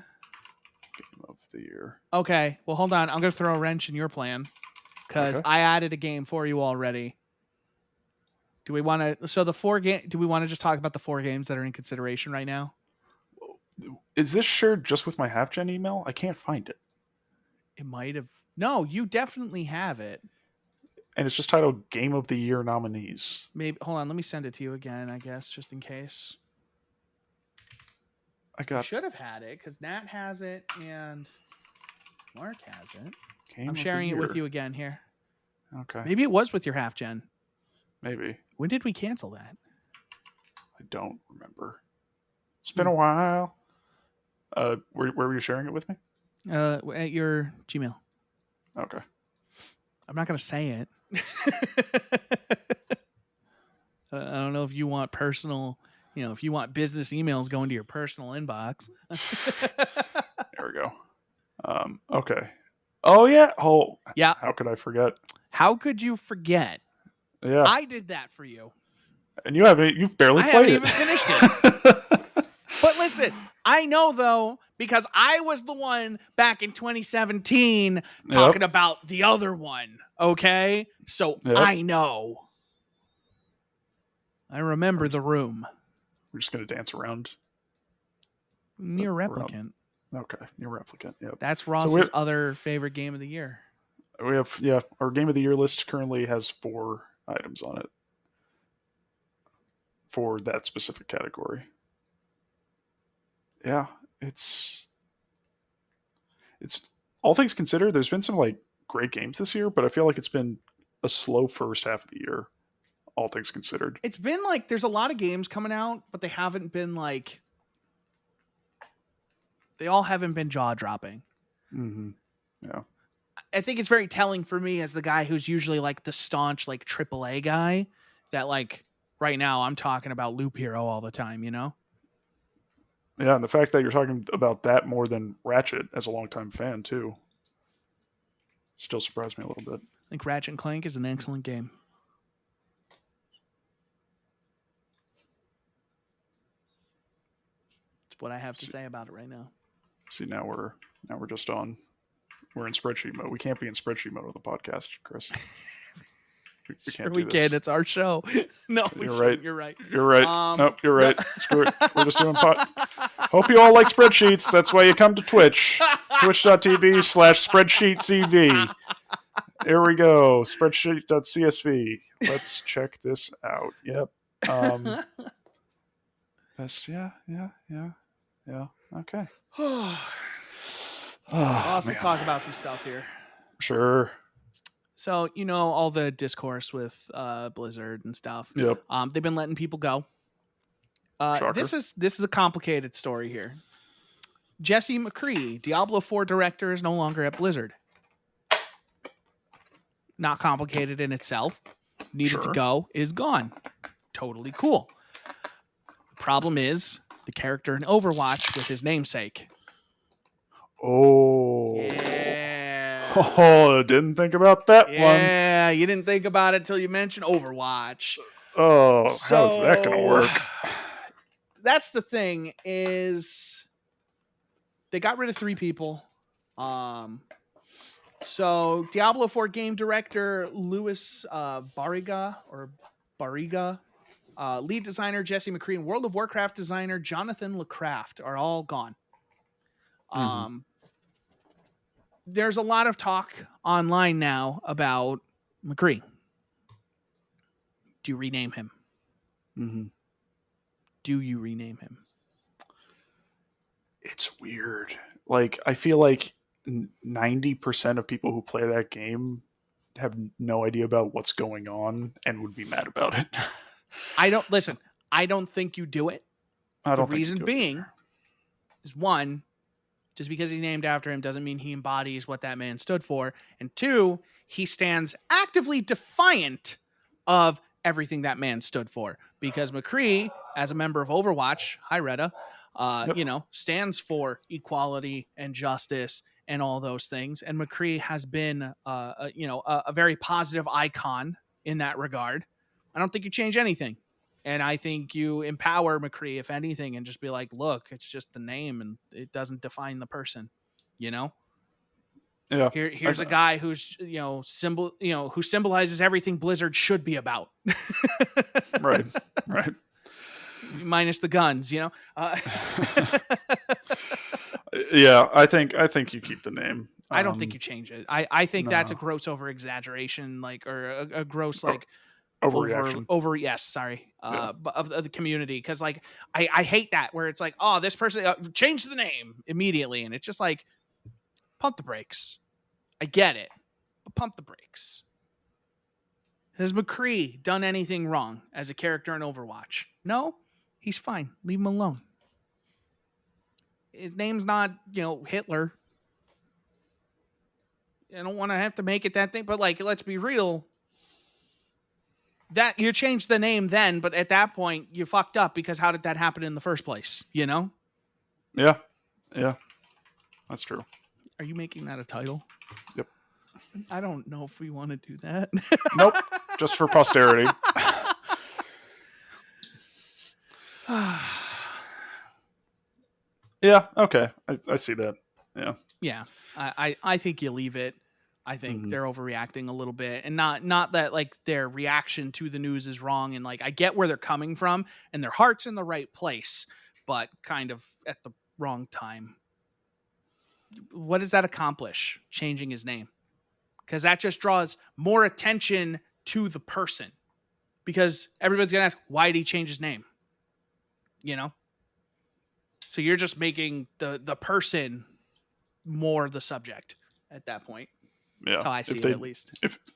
Game of the Year. Okay, well, hold on. I'm going to throw a wrench in your plan because I added a game for you already. Do we want to? So the 4 game. Do we want to just talk about the 4 games that are in consideration right now? Is this shared just with my HalfGen email? I can't find it. It might have. No, you definitely have it. And it's just titled Game of the Year nominees. Maybe. Hold on. Let me send it to you again, I guess, just in case. I should have had it because Nat has it and Mark has it. I'm sharing it with you again here. Okay. Maybe it was with your HalfGen. Maybe. When did we cancel that? I don't remember. It's been a while. Where were you sharing it with me? At your Gmail. Okay. I'm not going to say it. I don't know if you want personal, if you want business emails going to your personal inbox. There we go. Okay. Oh, yeah. Yeah. How could I forget? How could you forget? Yeah. I did that for you. And you've barely I played haven't even finished it. But listen, I know though, because I was the one back in 2017 talking about the other one. Okay. So I know. I remember the room. We're just going to dance around. Near Replicant. Okay. Near Replicant. Yep. That's Ross's other favorite game of the year. We have, our game of the year list currently has 4 items on it for that specific category. Yeah, it's all things considered, there's been some like great games this year, but I feel like it's been a slow first half of the year, all things considered. It's been like there's a lot of games coming out, but they haven't been like they all haven't been jaw-dropping. Mm-hmm. Yeah. I think it's very telling for me as the guy who's usually like the staunch like AAA guy that like right now I'm talking about Loop Hero all the time, you know? Yeah, and the fact that you're talking about that more than Ratchet as a longtime fan too still surprised me a little bit. I think Ratchet and Clank is an excellent game. That's what I have to say about it right now. See, now we're just on. We're in spreadsheet mode. We can't be in spreadsheet mode on the podcast, Chris. We can't do this. It's our show. No, you're right. You're right. You're right. Nope, you're right. Screw it. We're just doing Hope you all like spreadsheets. That's why you come to Twitch. Twitch.tv/spreadsheetcv. Here we go. Spreadsheet.csv. Let's check this out. Yep. Best. Yeah. Okay. Let's talk about some stuff here. Sure. So, all the discourse with Blizzard and stuff. Yep. They've been letting people go. This is a complicated story here. Jesse McCree, Diablo 4 director, is no longer at Blizzard. Not complicated in itself. Needed to go, is gone. Totally cool. Problem is the character in Overwatch with his namesake. Oh. Yeah. Oh, didn't think about that one. Yeah, you didn't think about it until you mentioned Overwatch. Oh, how's that going to work? That's the thing is they got rid of 3 people. So Diablo 4 game director Louis Barriga, lead designer Jesse McCree, and World of Warcraft designer Jonathan LeCraft are all gone. There's a lot of talk online now about McCree. Do you rename him? Mm-hmm. Do you rename him? It's weird. Like, I feel like 90% of people who play that game have no idea about what's going on and would be mad about it. I don't think you do it. The reason being is 1, just because he's named after him doesn't mean he embodies what that man stood for. And 2, he stands actively defiant of everything that man stood for. Because McCree, as a member of Overwatch, hi Retta, stands for equality and justice and all those things. And McCree has been, a very positive icon in that regard. I don't think you change anything. And I think you empower McCree, if anything, and just be like, look, it's just the name and it doesn't define the person, Yeah. Here's a guy who's, who symbolizes everything Blizzard should be about. Right. Minus the guns, Yeah, I think you keep the name. I don't think you change it. I think that's a gross over exaggeration, or a gross overreaction. Of the community, because I hate that where it's like, oh, this person change the name immediately, and it's just like, pump the brakes. I get it, but pump the brakes. Has McCree done anything wrong as a character in Overwatch? No, he's fine. Leave him alone. His name's not, Hitler. I don't want to have to make it that thing, but let's be real. That you changed the name then, but at that point you fucked up because how did that happen in the first place? Yeah, that's true. Are you making that a title? Yep. I don't know if we want to do that. Nope. Just for posterity. Yeah, okay, I see that. Yeah. Yeah, I think you leave it. I think Hmm. they're overreacting a little bit, and not that like their reaction to the news is wrong, and like I get where they're coming from, and their heart's in the right place, but kind of at the wrong time. What does that accomplish? Changing his name, because that just draws more attention to the person. Because everybody's gonna ask, why did he change his name? You know, so you're just making the person more the subject at that point. That's Yeah. how I see If it, they at least.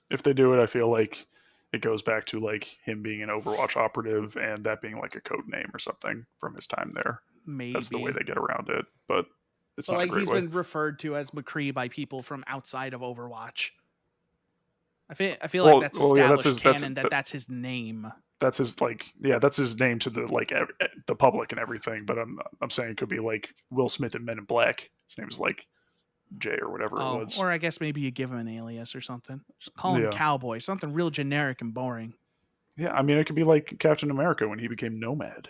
if they do it, I feel like it goes back to like him being an Overwatch operative and that being like a code name or something from his time there. That's the way Maybe. they get around it, but it's But not a like great he's way. been referred to as McCree by people from outside of Overwatch. I feel like that's Well, yeah, established canon that's his name. that's his like yeah, that's his name to the like the public and everything. But I'm saying it could be like Will Smith in Men in Black. His name is like Jay or whatever it Oh, was. or I guess maybe you give him an alias or something. Just call him Yeah, Cowboy, something real generic and boring. yeah. I mean, it could be like Captain America when he became Nomad.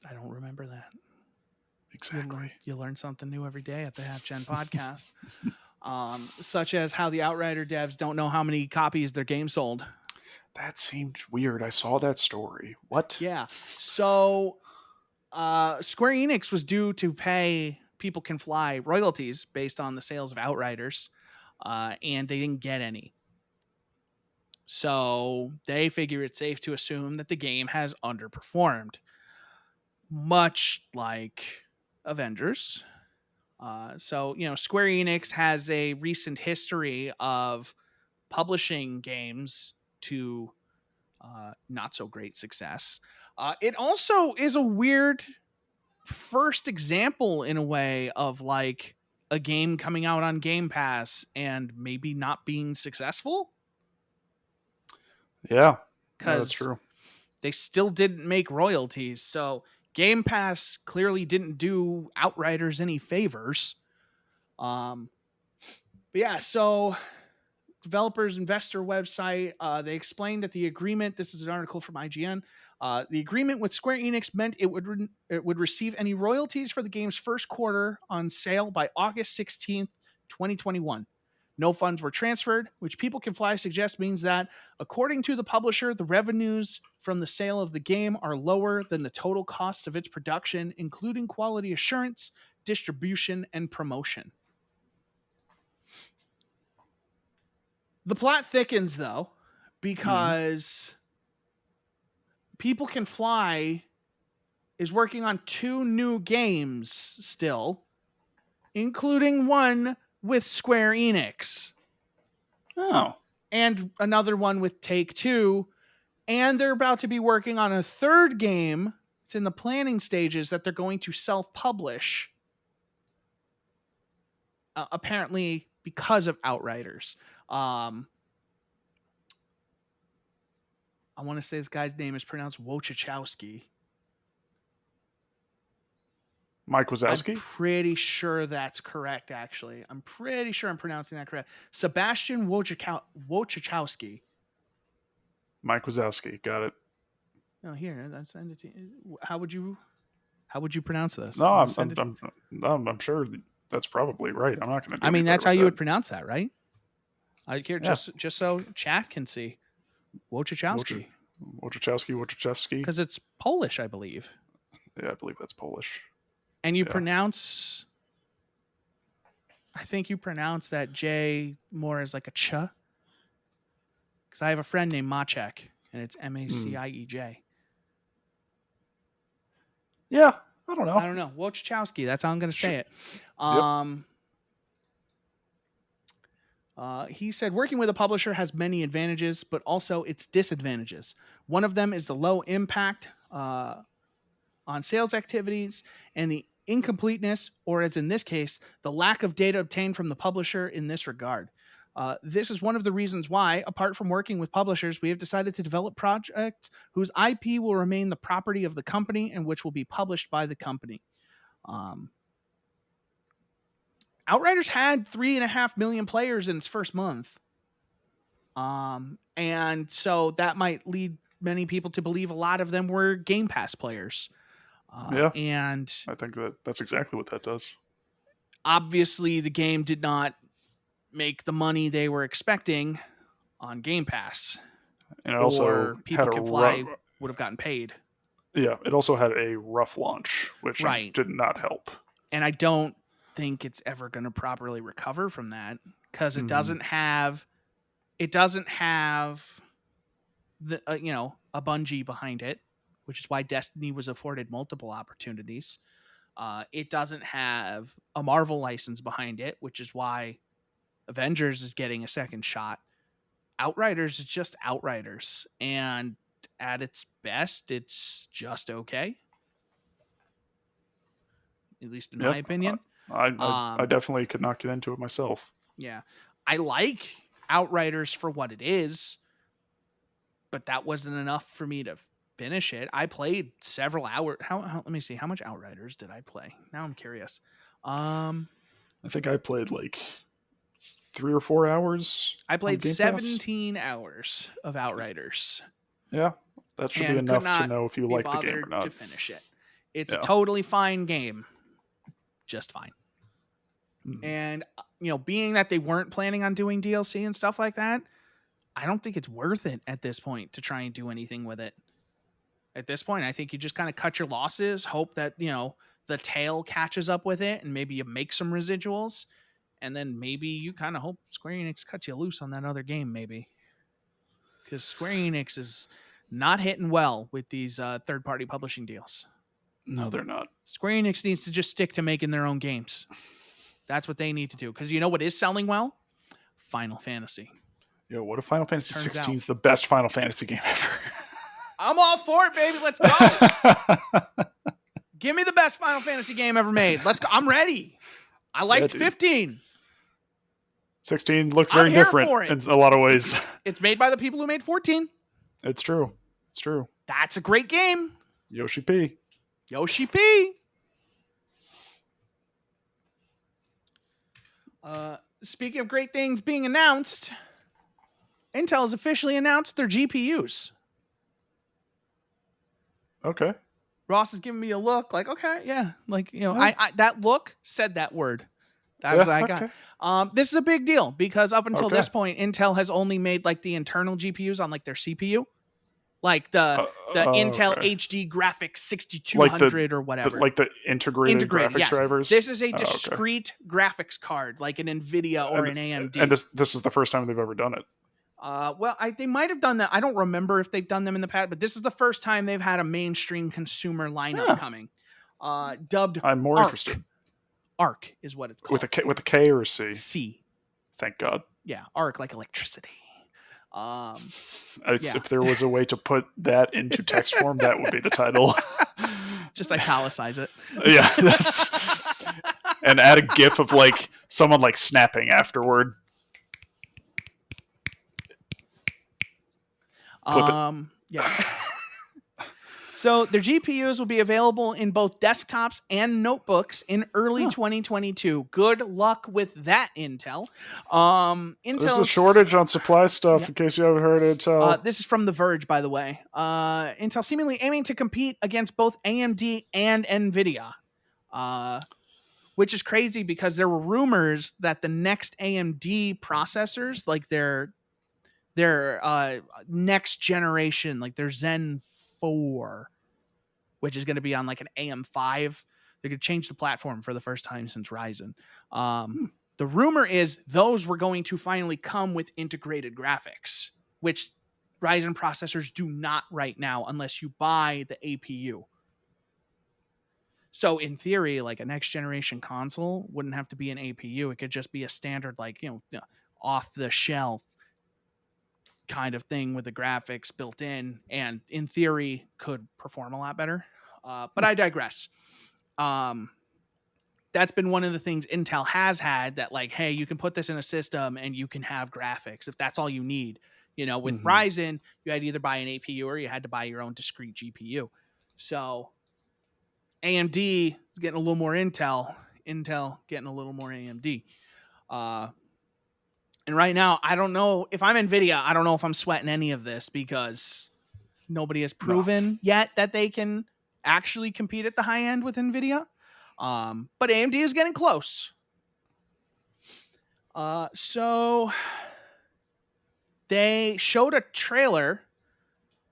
I don't remember that. Exactly. You learn something new every day at the Half Gen podcast. Such as how the Outrider devs don't know how many copies their game sold. That seemed weird. I saw that story. What? Yeah. So Square Enix was due to pay People Can Fly royalties based on the sales of Outriders, and they didn't get any. So they figure it's safe to assume that the game has underperformed, much like Avengers. Square Enix has a recent history of publishing games to not so great success. It also is a weird first example in a way of like a game coming out on Game Pass and maybe not being successful Yeah, no, that's because true. they still didn't make royalties. So Game Pass clearly didn't do Outriders any favors. Um, but yeah, so developers investor website, they explained that the agreement, this is an article from IGN, the agreement with Square Enix meant it would receive any royalties for the game's first quarter on sale by August 16th, 2021. No funds were transferred, which People Can Fly suggests means that, according to the publisher, the revenues from the sale of the game are lower than the total costs of its production, including quality assurance, distribution, and promotion. The plot thickens, though, Hmm. because People Can Fly is working on 2 new games still, including one with Square Enix Oh, and another one with Take-Two, and they're about to be working on a third game. It's in the planning stages that they're going to self-publish, apparently because of Outriders. I want to say this guy's name is pronounced Wojciechowski. Mike I'm Wazowski. pretty sure that's correct, actually. I'm pretty sure I'm pronouncing that correct. Sebastian Wojciechowski. Mike Wazowski. Got it. Oh, here, that's send it to you. How would you pronounce this? No, I'm gonna send it. I'm sure that's probably right. I'm not going to do I any mean, better that's how with you that. would pronounce that, right? Here, Yeah, just so chat can see. Wojciechowski. Wojciechowski. Because it's Polish, I believe. Yeah, I believe that's Polish. And you Yeah. pronounce, I think you pronounce that J more as like a ch. Because I have a friend named Maciek, and it's Maciej. Yeah, I don't I know. don't know. Wojciechowski. That's how I'm going to say it. Yep. He said working with a publisher has many advantages, but also its disadvantages. One of them is the low impact on sales activities and the incompleteness, or as in this case, the lack of data obtained from the publisher in this regard. This is one of the reasons why, apart from working with publishers, we have decided to develop projects whose IP will remain the property of the company and which will be published by the company. Outriders had 3.5 million players in its first month. And so that might lead many people to believe a lot of them were Game Pass players. Yeah, And I think that's exactly what that does. obviously, the game did not make the money they were expecting on Game Pass, And it also or had People Can Fly would have gotten paid. it also had a rough launch, which Right. did not help. And I don't think it's ever going to properly recover from that, because it doesn't have the a Bungie behind it, which is why Destiny was afforded multiple opportunities. It doesn't have a Marvel license behind it, which is why Avengers is getting a second shot. Outriders is just Outriders, and at its best, it's just okay, at least in my opinion. I definitely could not get into it myself. Yeah, I like Outriders for what it is, but that wasn't enough for me to finish it. I played several hours. Let me see, how much Outriders did I play? Now I'm curious. I think I played like 3 or 4 hours. I played 17 hours of Outriders. Yeah, that should be enough to know if you like the game or not. To finish it, it's a totally fine game, just fine. And being that they weren't planning on doing DLC and stuff like that, I don't think it's worth it at this point to try and do anything with it. At this point, I think you just kind of cut your losses, hope that the tail catches up with it, and maybe you make some residuals, and then maybe you kind of hope Square Enix cuts you loose on that other game, maybe. Because Square Enix is not hitting well with these third-party publishing deals. No, they're not. Square Enix needs to just stick to making their own games. That's what they need to do. Because you know what is selling well? Final Fantasy. Yo, what if Final Fantasy 16 is the best Final Fantasy game ever? I'm all for it, baby. Let's go. Give me the best Final Fantasy game ever made. Let's go. I'm ready. I liked 15. 16 looks very different in a lot of ways. It's made by the people who made 14. It's true. It's true. That's a great game. Yoshi P. Yoshi P. Speaking of great things being announced, Intel has officially announced their GPUs. Okay. Ross is giving me a look like, okay, yeah. Like, I that look said that word. That was what I got. This is a big deal because up until this point, Intel has only made like the internal GPUs on like their CPU. Like the Intel HD Graphics 6200 or whatever. Like the integrated graphics drivers? This is a discrete graphics card, like an NVIDIA or an AMD. And this is the first time they've ever done it. They might have done that. I don't remember if they've done them in the past, but this is the first time they've had a mainstream consumer lineup coming. Dubbed I'm more interested. ARC is what it's called. With a K or a C? C. Thank God. Yeah, ARC, like electricity. If there was a way to put that into text form, that would be the title. Just italicize it. Yeah, and add a GIF of like someone like snapping afterward. Yeah. So their GPUs will be available in both desktops and notebooks in early 2022. Good luck with that, Intel. There's a shortage on supply stuff, in case you haven't heard, Intel. This is from The Verge, by the way. Intel seemingly aiming to compete against both AMD and NVIDIA, which is crazy because there were rumors that the next AMD processors, like their next generation, like their Zen 4, which is going to be on like an AM5. They're going to change the platform for the first time since Ryzen. The rumor is those were going to finally come with integrated graphics, which Ryzen processors do not right now unless you buy the APU. So in theory, like a next generation console wouldn't have to be an APU. It could just be a standard, like, off the shelf kind of thing with the graphics built in, and in theory could perform a lot better. But I digress. That's been one of the things Intel has had, that like, hey, you can put this in a system and you can have graphics if that's all you need. With Ryzen, you had to either buy an APU or you had to buy your own discrete GPU. So AMD is getting a little more Intel getting a little more AMD. And right now, I don't know if I'm NVIDIA. I don't know if I'm sweating any of this because Nobody has proven yet that they can actually compete at the high end with NVIDIA. But AMD is getting close. So they showed a trailer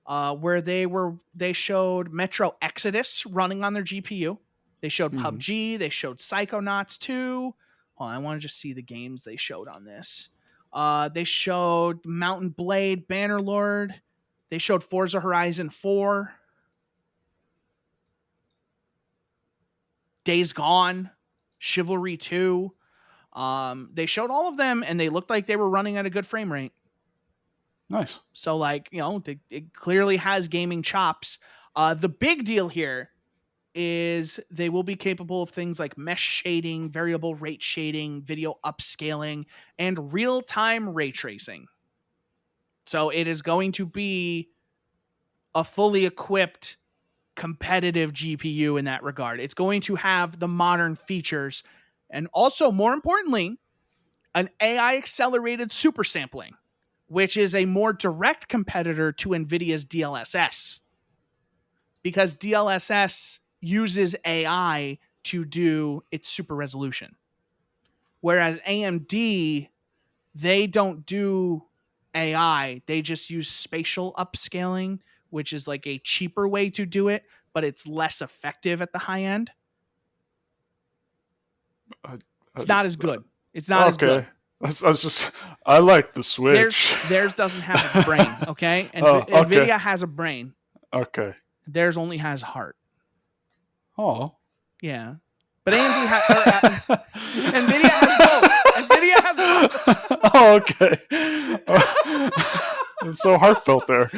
where they showed Metro Exodus running on their GPU. They showed PUBG. They showed Psychonauts 2. Oh, I want to just see the games they showed on this. They showed Mountain Blade, Bannerlord. They showed Forza Horizon 4. Days Gone, Chivalry 2. They showed all of them, and they looked like they were running at a good frame rate. Nice. So, like, it clearly has gaming chops. The big deal here is they will be capable of things like mesh shading, variable rate shading, video upscaling, and real-time ray tracing. So it is going to be a fully equipped competitive GPU in that regard. It's going to have the modern features, and also, more importantly, an AI accelerated super sampling, which is a more direct competitor to NVIDIA's DLSS, because DLSS uses AI to do its super resolution. Whereas AMD, they don't do AI, they just use spatial upscaling, which is like a cheaper way to do it, but it's less effective at the high end. It's not as good. It's not as good. I like the Switch. Theirs doesn't have a brain, okay? And NVIDIA has a brain. Okay. Theirs only has heart. Oh. Yeah. But AMD has NVIDIA has both. NVIDIA has both. Oh, okay. It was so heartfelt there.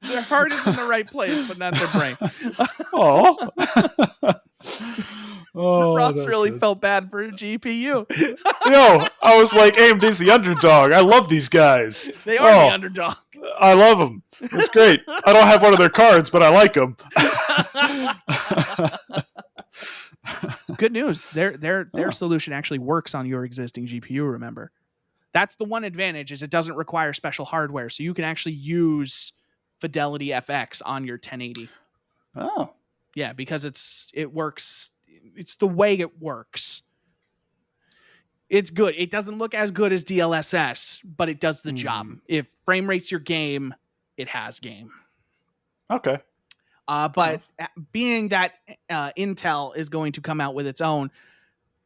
Their heart is in the right place, but not their brain. Oh. Ross really felt bad for a GPU. Yo, I was like, AMD's the underdog. I love these guys. They are the underdog. I love them. It's great. I don't have one of their cards, but I like them. Good news. Their solution actually works on your existing GPU, remember. That's the one advantage, is it doesn't require special hardware, so you can actually use Fidelity FX on your 1080. Oh. Yeah, because it works. It's the way it works. It's good. It doesn't look as good as DLSS, but it does the job. If frame rate's your game, it has game. Okay. But being that Intel is going to come out with its own,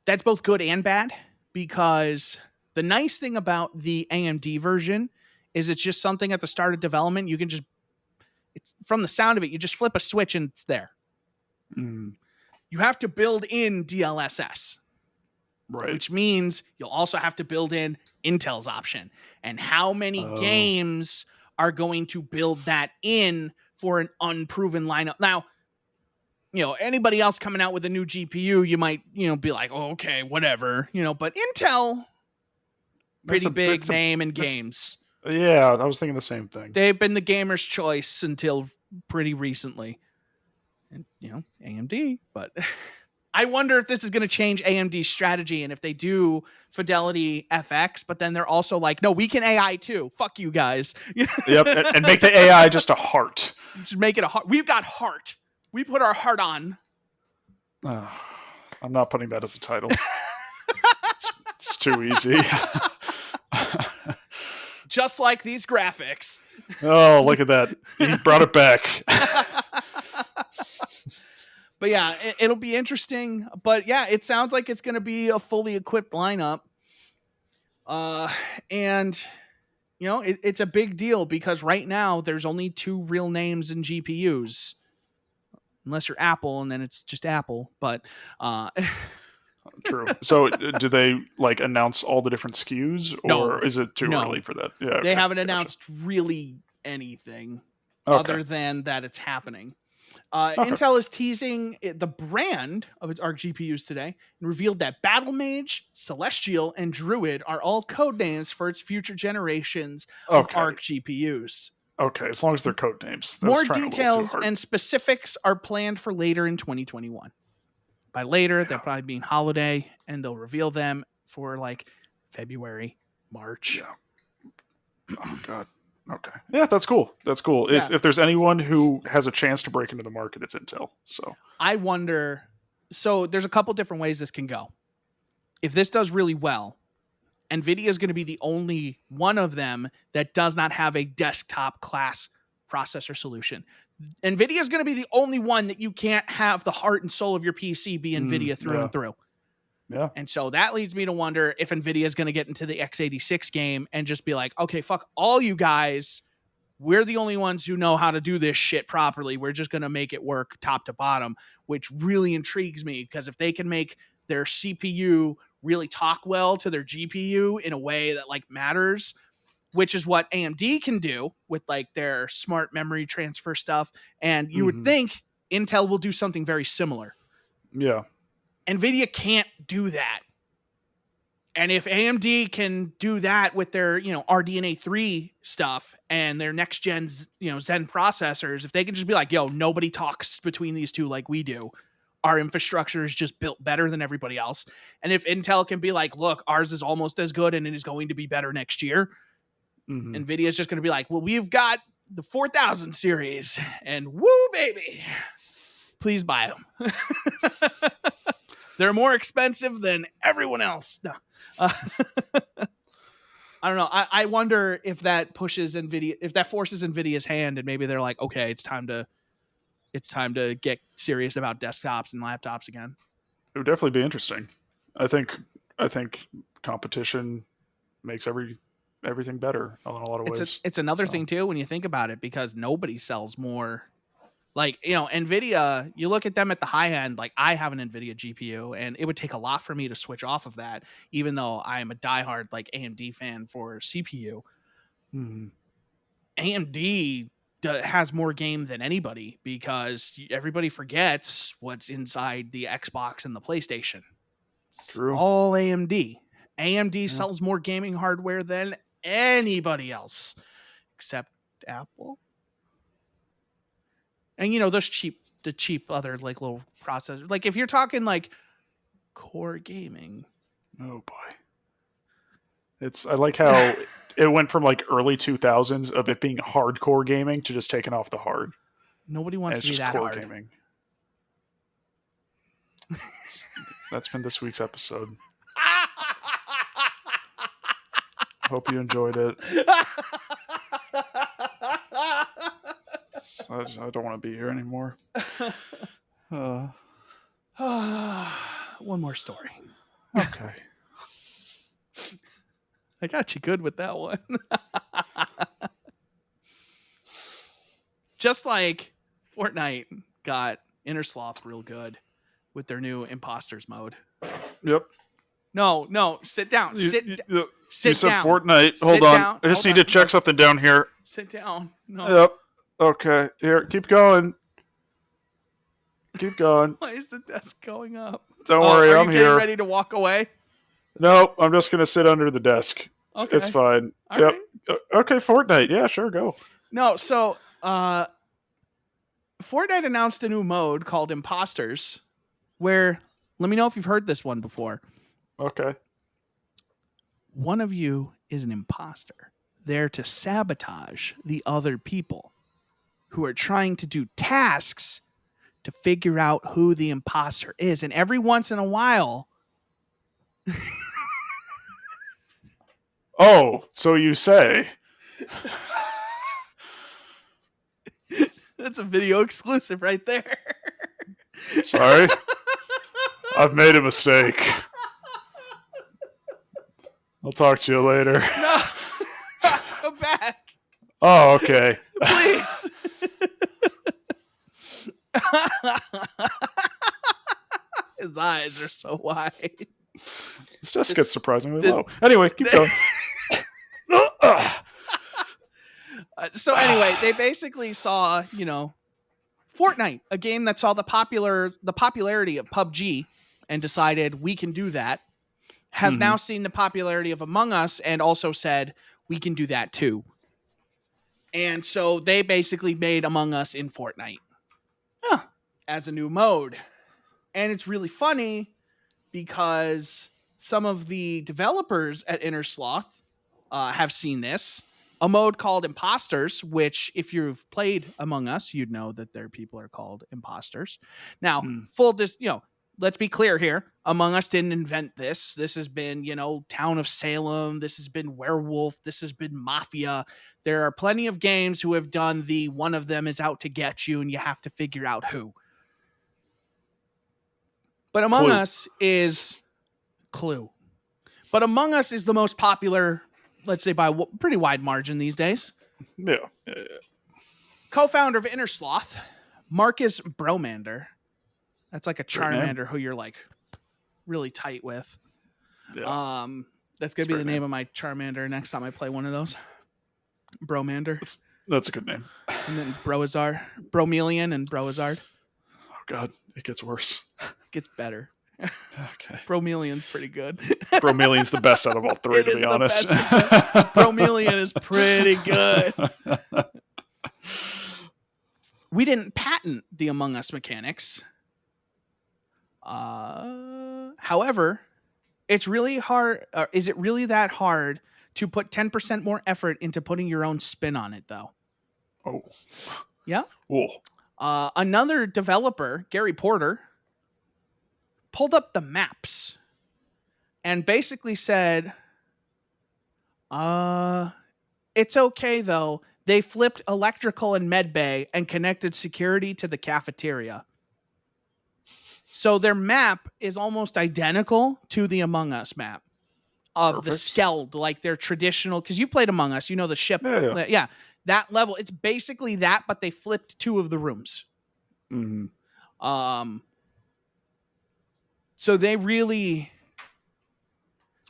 that's both good and bad, because the nice thing about the AMD version is it's just something at the start of development. You can just, it's from the sound of it, you just flip a switch and it's there. You have to build in DLSS. Right. Which means you'll also have to build in Intel's option. And how many games are going to build that in for an unproven lineup? Now, anybody else coming out with a new GPU, you might, be like, oh, okay, whatever, but Intel, pretty big name in games. Yeah, I was thinking the same thing. They've been the gamer's choice until pretty recently. And, AMD, but I wonder if this is going to change AMD's strategy, and if they do Fidelity FX, but then they're also like, no, we can AI too. Fuck you guys. Yep, and make the AI just a heart. Just make it a heart. We've got heart. We put our heart on. I'm not putting that as a title. It's too easy. Just like these graphics. Oh, look at that. He brought it back. But yeah, it'll be interesting. But yeah, it sounds like it's going to be a fully equipped lineup. And, it's a big deal, because right now there's only 2 real names in GPUs. Unless you're Apple, and then it's just Apple. But true. So do they announce all the different SKUs, or is it too early for that? Yeah, they haven't announced really anything other than that it's happening. Intel is teasing the brand of its ARC GPUs today, and revealed that Battle Mage, Celestial, and Druid are all codenames for its future generations of ARC GPUs. Okay, as long as they're codenames. More details and specifics are planned for later in 2021. By later, they'll probably be holiday, and they'll reveal them for February, March. Yeah. Oh God. Okay. Yeah, that's cool. That's cool. Yeah. If there's anyone who has a chance to break into the market, it's Intel. So I wonder. So there's a couple different ways this can go. If this does really well, NVIDIA is going to be the only one of them that does not have a desktop class processor solution. NVIDIA is going to be the only one that you can't have the heart and soul of your PC be NVIDIA through and through. Yeah. And so that leads me to wonder if NVIDIA is going to get into the x86 game and just be like, okay, fuck all you guys. We're the only ones who know how to do this shit properly. We're just going to make it work top to bottom, which really intrigues me because if they can make their CPU really talk well to their GPU in a way that like matters, which is what AMD can do with like their smart memory transfer stuff. And you would think Intel will do something very similar. Yeah. NVIDIA can't do that. And if AMD can do that with their, RDNA 3 stuff and their next gen, Zen processors, if they can just be like, yo, nobody talks between these two like we do, our infrastructure is just built better than everybody else. And if Intel can be like, look, ours is almost as good and it is going to be better next year, NVIDIA is just going to be like, well, we've got the 4000 series and woo, baby, please buy them. They're more expensive than everyone else. No. I don't know. I wonder if that pushes NVIDIA, if that forces NVIDIA's hand, and maybe they're like, okay, it's time to get serious about desktops and laptops again. It would definitely be interesting. I think competition makes everything better in a lot of ways. It's another thing too when you think about it, because nobody sells more. Like, NVIDIA, you look at them at the high end, like I have an NVIDIA GPU and it would take a lot for me to switch off of that, even though I am a diehard like AMD fan for CPU. AMD has more game than anybody because everybody forgets what's inside the Xbox and the PlayStation. True. All AMD. AMD sells more gaming hardware than anybody else except Apple. And those cheap other like little processors. Like if you're talking like core gaming. Oh boy. I like how it went from like early 2000s of it being hardcore gaming to just taking off the hard. Nobody wants to be that hard. Gaming. That's been this week's episode. Hope you enjoyed it. I don't want to be here anymore. One more story. Okay. I got you good with that one. Just like Fortnite got Inner Sloth real good with their new imposters mode. Yep. No, sit down. Sit you down. said Fortnite. Hold on. I just need to check something down here. Sit down. No. Yep. Okay. Here, keep going. Keep going. Why is the desk going up? Don't worry, I'm here. here. Ready to walk away? Nope, I'm just gonna sit under the desk. Okay. It's fine. All yep. Right. Okay, Fortnite. Yeah, sure, go. No, so Fortnite announced a new mode called Imposters, where, let me know if you've heard this one before. Okay. One of you is an imposter, there to sabotage the other people who are trying to do tasks to figure out who the imposter is. And every once in a while... Oh, so you say. That's a video exclusive right there. Sorry. I've made a mistake. I'll talk to you later. No. Come back. Oh, okay. Please. His eyes are so wide. This just gets surprisingly low. Anyway, keep going. So anyway, they basically saw, Fortnite, a game that saw the popularity of PUBG and decided we can do that, has now seen the popularity of Among Us and also said we can do that too. And so they basically made Among Us in Fortnite as a new mode. And it's really funny because some of the developers at Inner Sloth have seen this a mode called Imposters, which if you've played Among Us, you'd know that their people are called imposters. Now, let's be clear here. Among Us didn't invent this. This has been, Town of Salem. This has been Werewolf. This has been Mafia. There are plenty of games who have done the one of them is out to get you and you have to figure out who. But Among Us is Clue. But Among Us is the most popular, let's say by a pretty wide margin these days. Yeah. Co-founder of Innersloth, Marcus Bromander. That's like a Charmander who you're like really tight with. Yeah. That's going to be the name of my Charmander next time I play one of those. Bromander. That's a good name. And then Broazard. Bromelian and Broazard. Oh, God. It gets worse. Gets better. Okay. Bromelian's pretty good. Bromelian's the best out of all three, to be honest. Bromelian is pretty good. We didn't patent the Among Us mechanics. However, it's really hard. Is it really that hard to put 10% more effort into putting your own spin on it, though? Oh. Yeah? Oh. Another developer, Gary Porter, pulled up the maps and basically said, it's okay, though. They flipped electrical and med bay and connected security to the cafeteria. So their map is almost identical to the Among Us map of the Skeld, like their traditional, because you've played Among Us, the ship. Yeah, that level. It's basically that, but they flipped 2 of the rooms. Mm-hmm. So they really...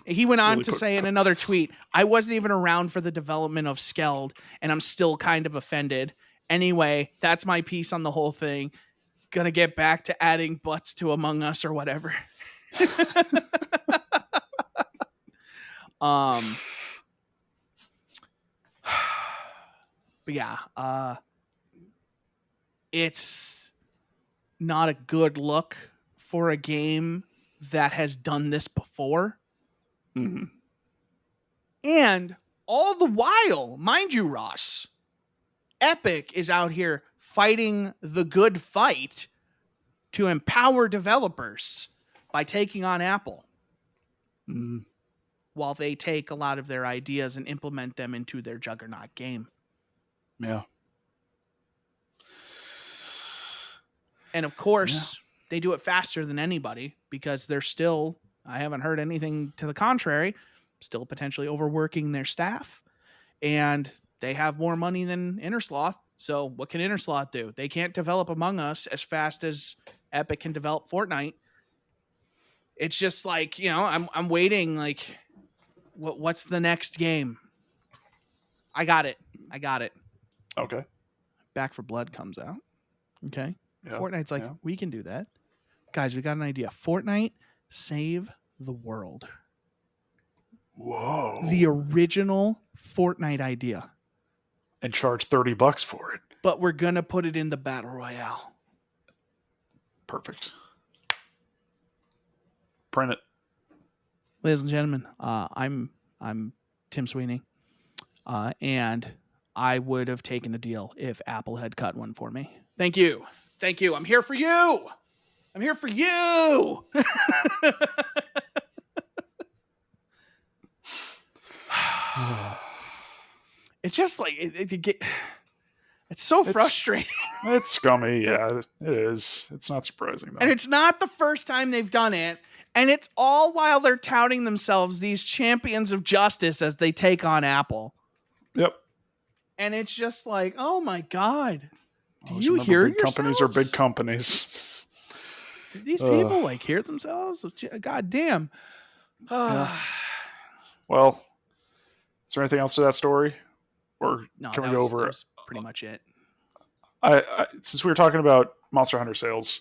He went on to say in another tweet, I wasn't even around for the development of Skeld, and I'm still kind of offended. Anyway, that's my piece on the whole thing. Gonna get back to adding butts to Among Us or whatever. But yeah, it's not a good look for a game that has done this before. Mm-hmm. And all the while, mind you, Ross, Epic is out here fighting the good fight to empower developers by taking on Apple. Mm-hmm. While they take a lot of their ideas and implement them into their juggernaut game. Yeah. And of course, they do it faster than anybody because they're still, I haven't heard anything to the contrary, still potentially overworking their staff. And they have more money than Innersloth. So what can Innersloth do? They can't develop Among Us as fast as Epic can develop Fortnite. It's just like, I'm waiting, like, what's the next game? I got it. Okay. Back 4 Blood comes out. Okay. Yeah. Fortnite's like, we can do that. Guys, we got an idea. Fortnite, save the world. Whoa. The original Fortnite idea. And charge $30 for it. But we're going to put it in the Battle Royale. Perfect. Print it. Ladies and gentlemen, I'm Tim Sweeney. And I would have taken a deal if Apple had cut one for me. Thank you. I'm here for you. It's just like it's so frustrating. It's scummy. Yeah, it is. It's not surprising, though. And it's not the first time they've done it. And it's all while they're touting themselves these champions of justice as they take on Apple. Yep. And it's just like, oh my God. Do you hear big yourselves? Companies are big companies. Do these people hear themselves? God damn. Well, is there anything else to that story? Or can we go over it? That's pretty much it. I since we were talking about Monster Hunter sales,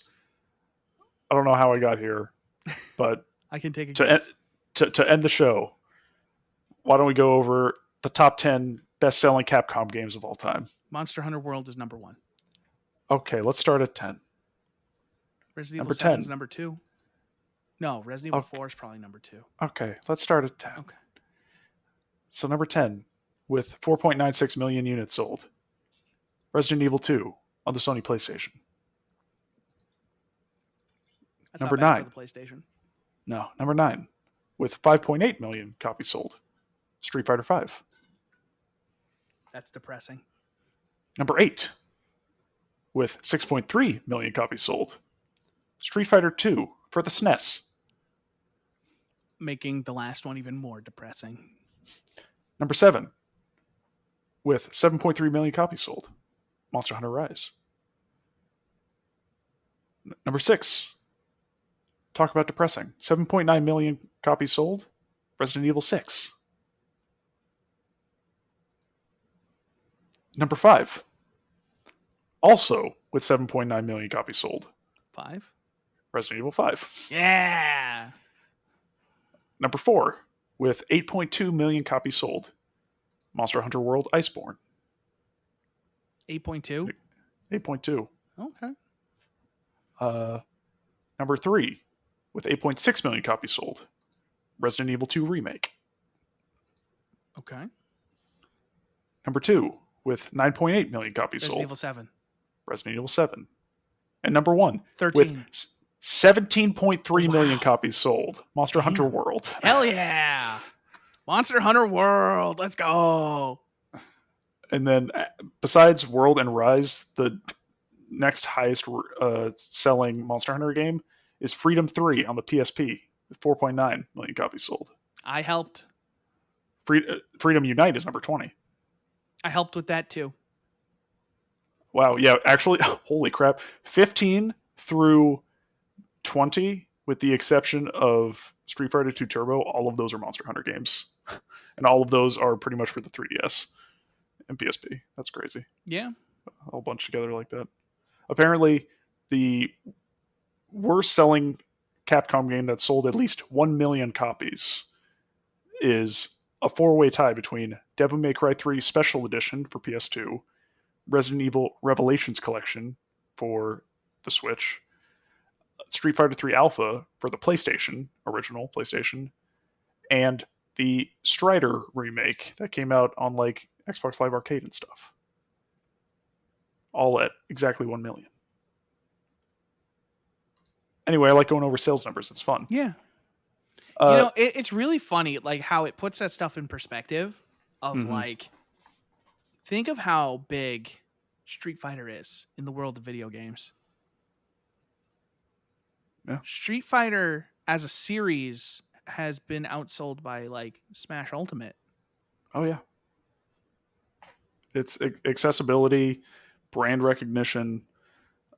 I don't know how I got here, but I can take a guess. To end the show, why don't we go over the top 10 best-selling Capcom games of all time? Monster Hunter World is number 1. Okay, let's start at 10. Resident Evil 7 is number 2. No, Resident Evil 4 is probably number 2. Okay, let's start at 10. Okay. So number 10, with 4.96 million units sold. Resident Evil 2 on the Sony PlayStation. That's Number not bad 9. for the PlayStation. No, number 9 with 5.8 million copies sold. Street Fighter 5. That's depressing. Number 8 with 6.3 million copies sold. Street Fighter 2 for the SNES. Making the last one even more depressing. Number 7 with 7.3 million copies sold. Monster Hunter Rise. Number 6. Talk about depressing. 7.9 million copies sold. Resident Evil 6. Number 5. Also with 7.9 million copies sold. 5? Resident Evil 5. Yeah! Number 4 with 8.2 million copies sold. Monster Hunter World Iceborne. 8.2? 8.2. Okay. Number 3 with 8.6 million copies sold. Resident Evil 2 Remake. Okay. Number 2 with 9.8 million copies Resident sold. Evil 7. Resident Evil 7. And number 1 13. with 17.3 million copies sold. Monster Hunter World. Hell yeah! Monster Hunter World. Let's go. And then besides World and Rise, the next highest selling Monster Hunter game is Freedom 3 on the PSP with 4.9 million copies sold. I helped. Freedom Unite is number 20. I helped with that too. Wow, yeah, actually, holy crap. 15 through 20, with the exception of Street Fighter 2 Turbo, all of those are Monster Hunter games. And all of those are pretty much for the 3DS and PSP. That's crazy. Yeah. A whole bunch together like that. Apparently, the worst selling Capcom game that sold at least 1 million copies is a 4-way tie between Devil May Cry 3 Special Edition for PS2, Resident Evil Revelations Collection for the Switch, Street Fighter 3 Alpha for the PlayStation, original PlayStation, and the Strider remake that came out on like Xbox Live Arcade and stuff. All at exactly 1 million. Anyway, I like going over sales numbers. It's fun. Yeah. It's really funny, like how it puts that stuff in perspective of like, think of how big Street Fighter is in the world of video games. Yeah. Street Fighter as a series has been outsold by like Smash Ultimate. Oh yeah. It's accessibility, brand recognition.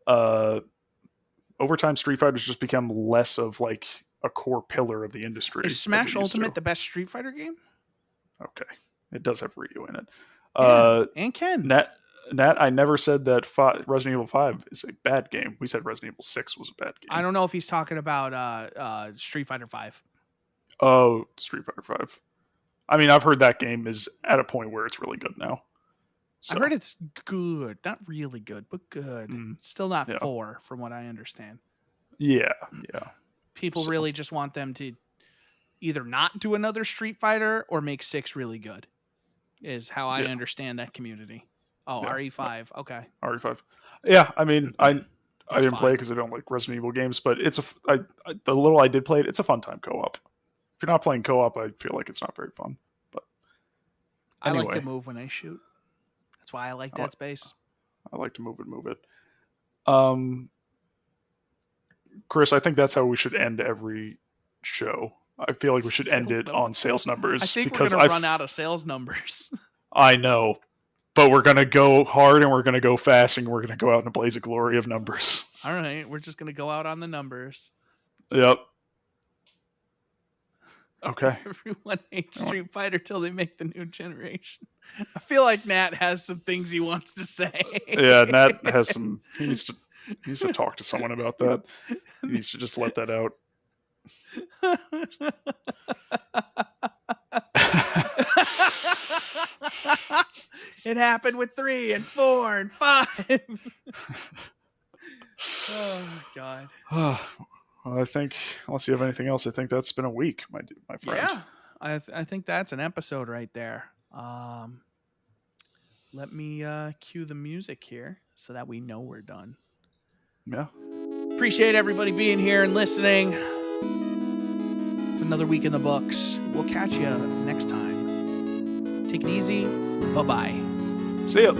Over time, Street Fighter's just become less of like a core pillar of the industry. Is Smash Ultimate the best Street Fighter game? Okay. It does have Ryu in it. And Ken. Nat, I never said that Resident Evil 5 is a bad game. We said Resident Evil 6 was a bad game. I don't know if he's talking about Street Fighter 5. Oh, Street Fighter 5. I mean, I've heard that game is at a point where it's really good now. So. I heard it's good. Not really good, but good. Still not 4, from what I understand. Yeah. People really just want them to either not do another Street Fighter or make 6 really good, is how I understand that community. Oh, yeah. RE5. Okay. RE5. Yeah, I mean, I didn't play it because I don't like Resident Evil games, but the little I did play it, it's a fun time co-op. If you're not playing co-op, I feel like it's not very fun. But anyway. I like to move when I shoot. That's why I like Dead Space. I like to move it. Chris, I think that's how we should end every show. I feel like we should end it on sales numbers. I think we're going to run out of sales numbers. I know. But we're going to go hard and we're going to go fast and we're going to go out in a blaze of glory of numbers. All right. We're just going to go out on the numbers. Yep. Okay. Everyone hates Street Fighter till they make the new generation. I feel like Nat has some things he wants to say. Yeah, Nat has some... He needs to talk to someone about that. He needs to just let that out. It happened with 3 and 4 and 5. Oh my god. Well, I think, unless you have anything else, I think that's been a week, my friend. Yeah, I think that's an episode right there. Let me cue the music here so that we know we're done. Yeah. Appreciate everybody being here and listening. It's another week in the books. We'll catch you next time. Take it easy. Bye-bye. See ya.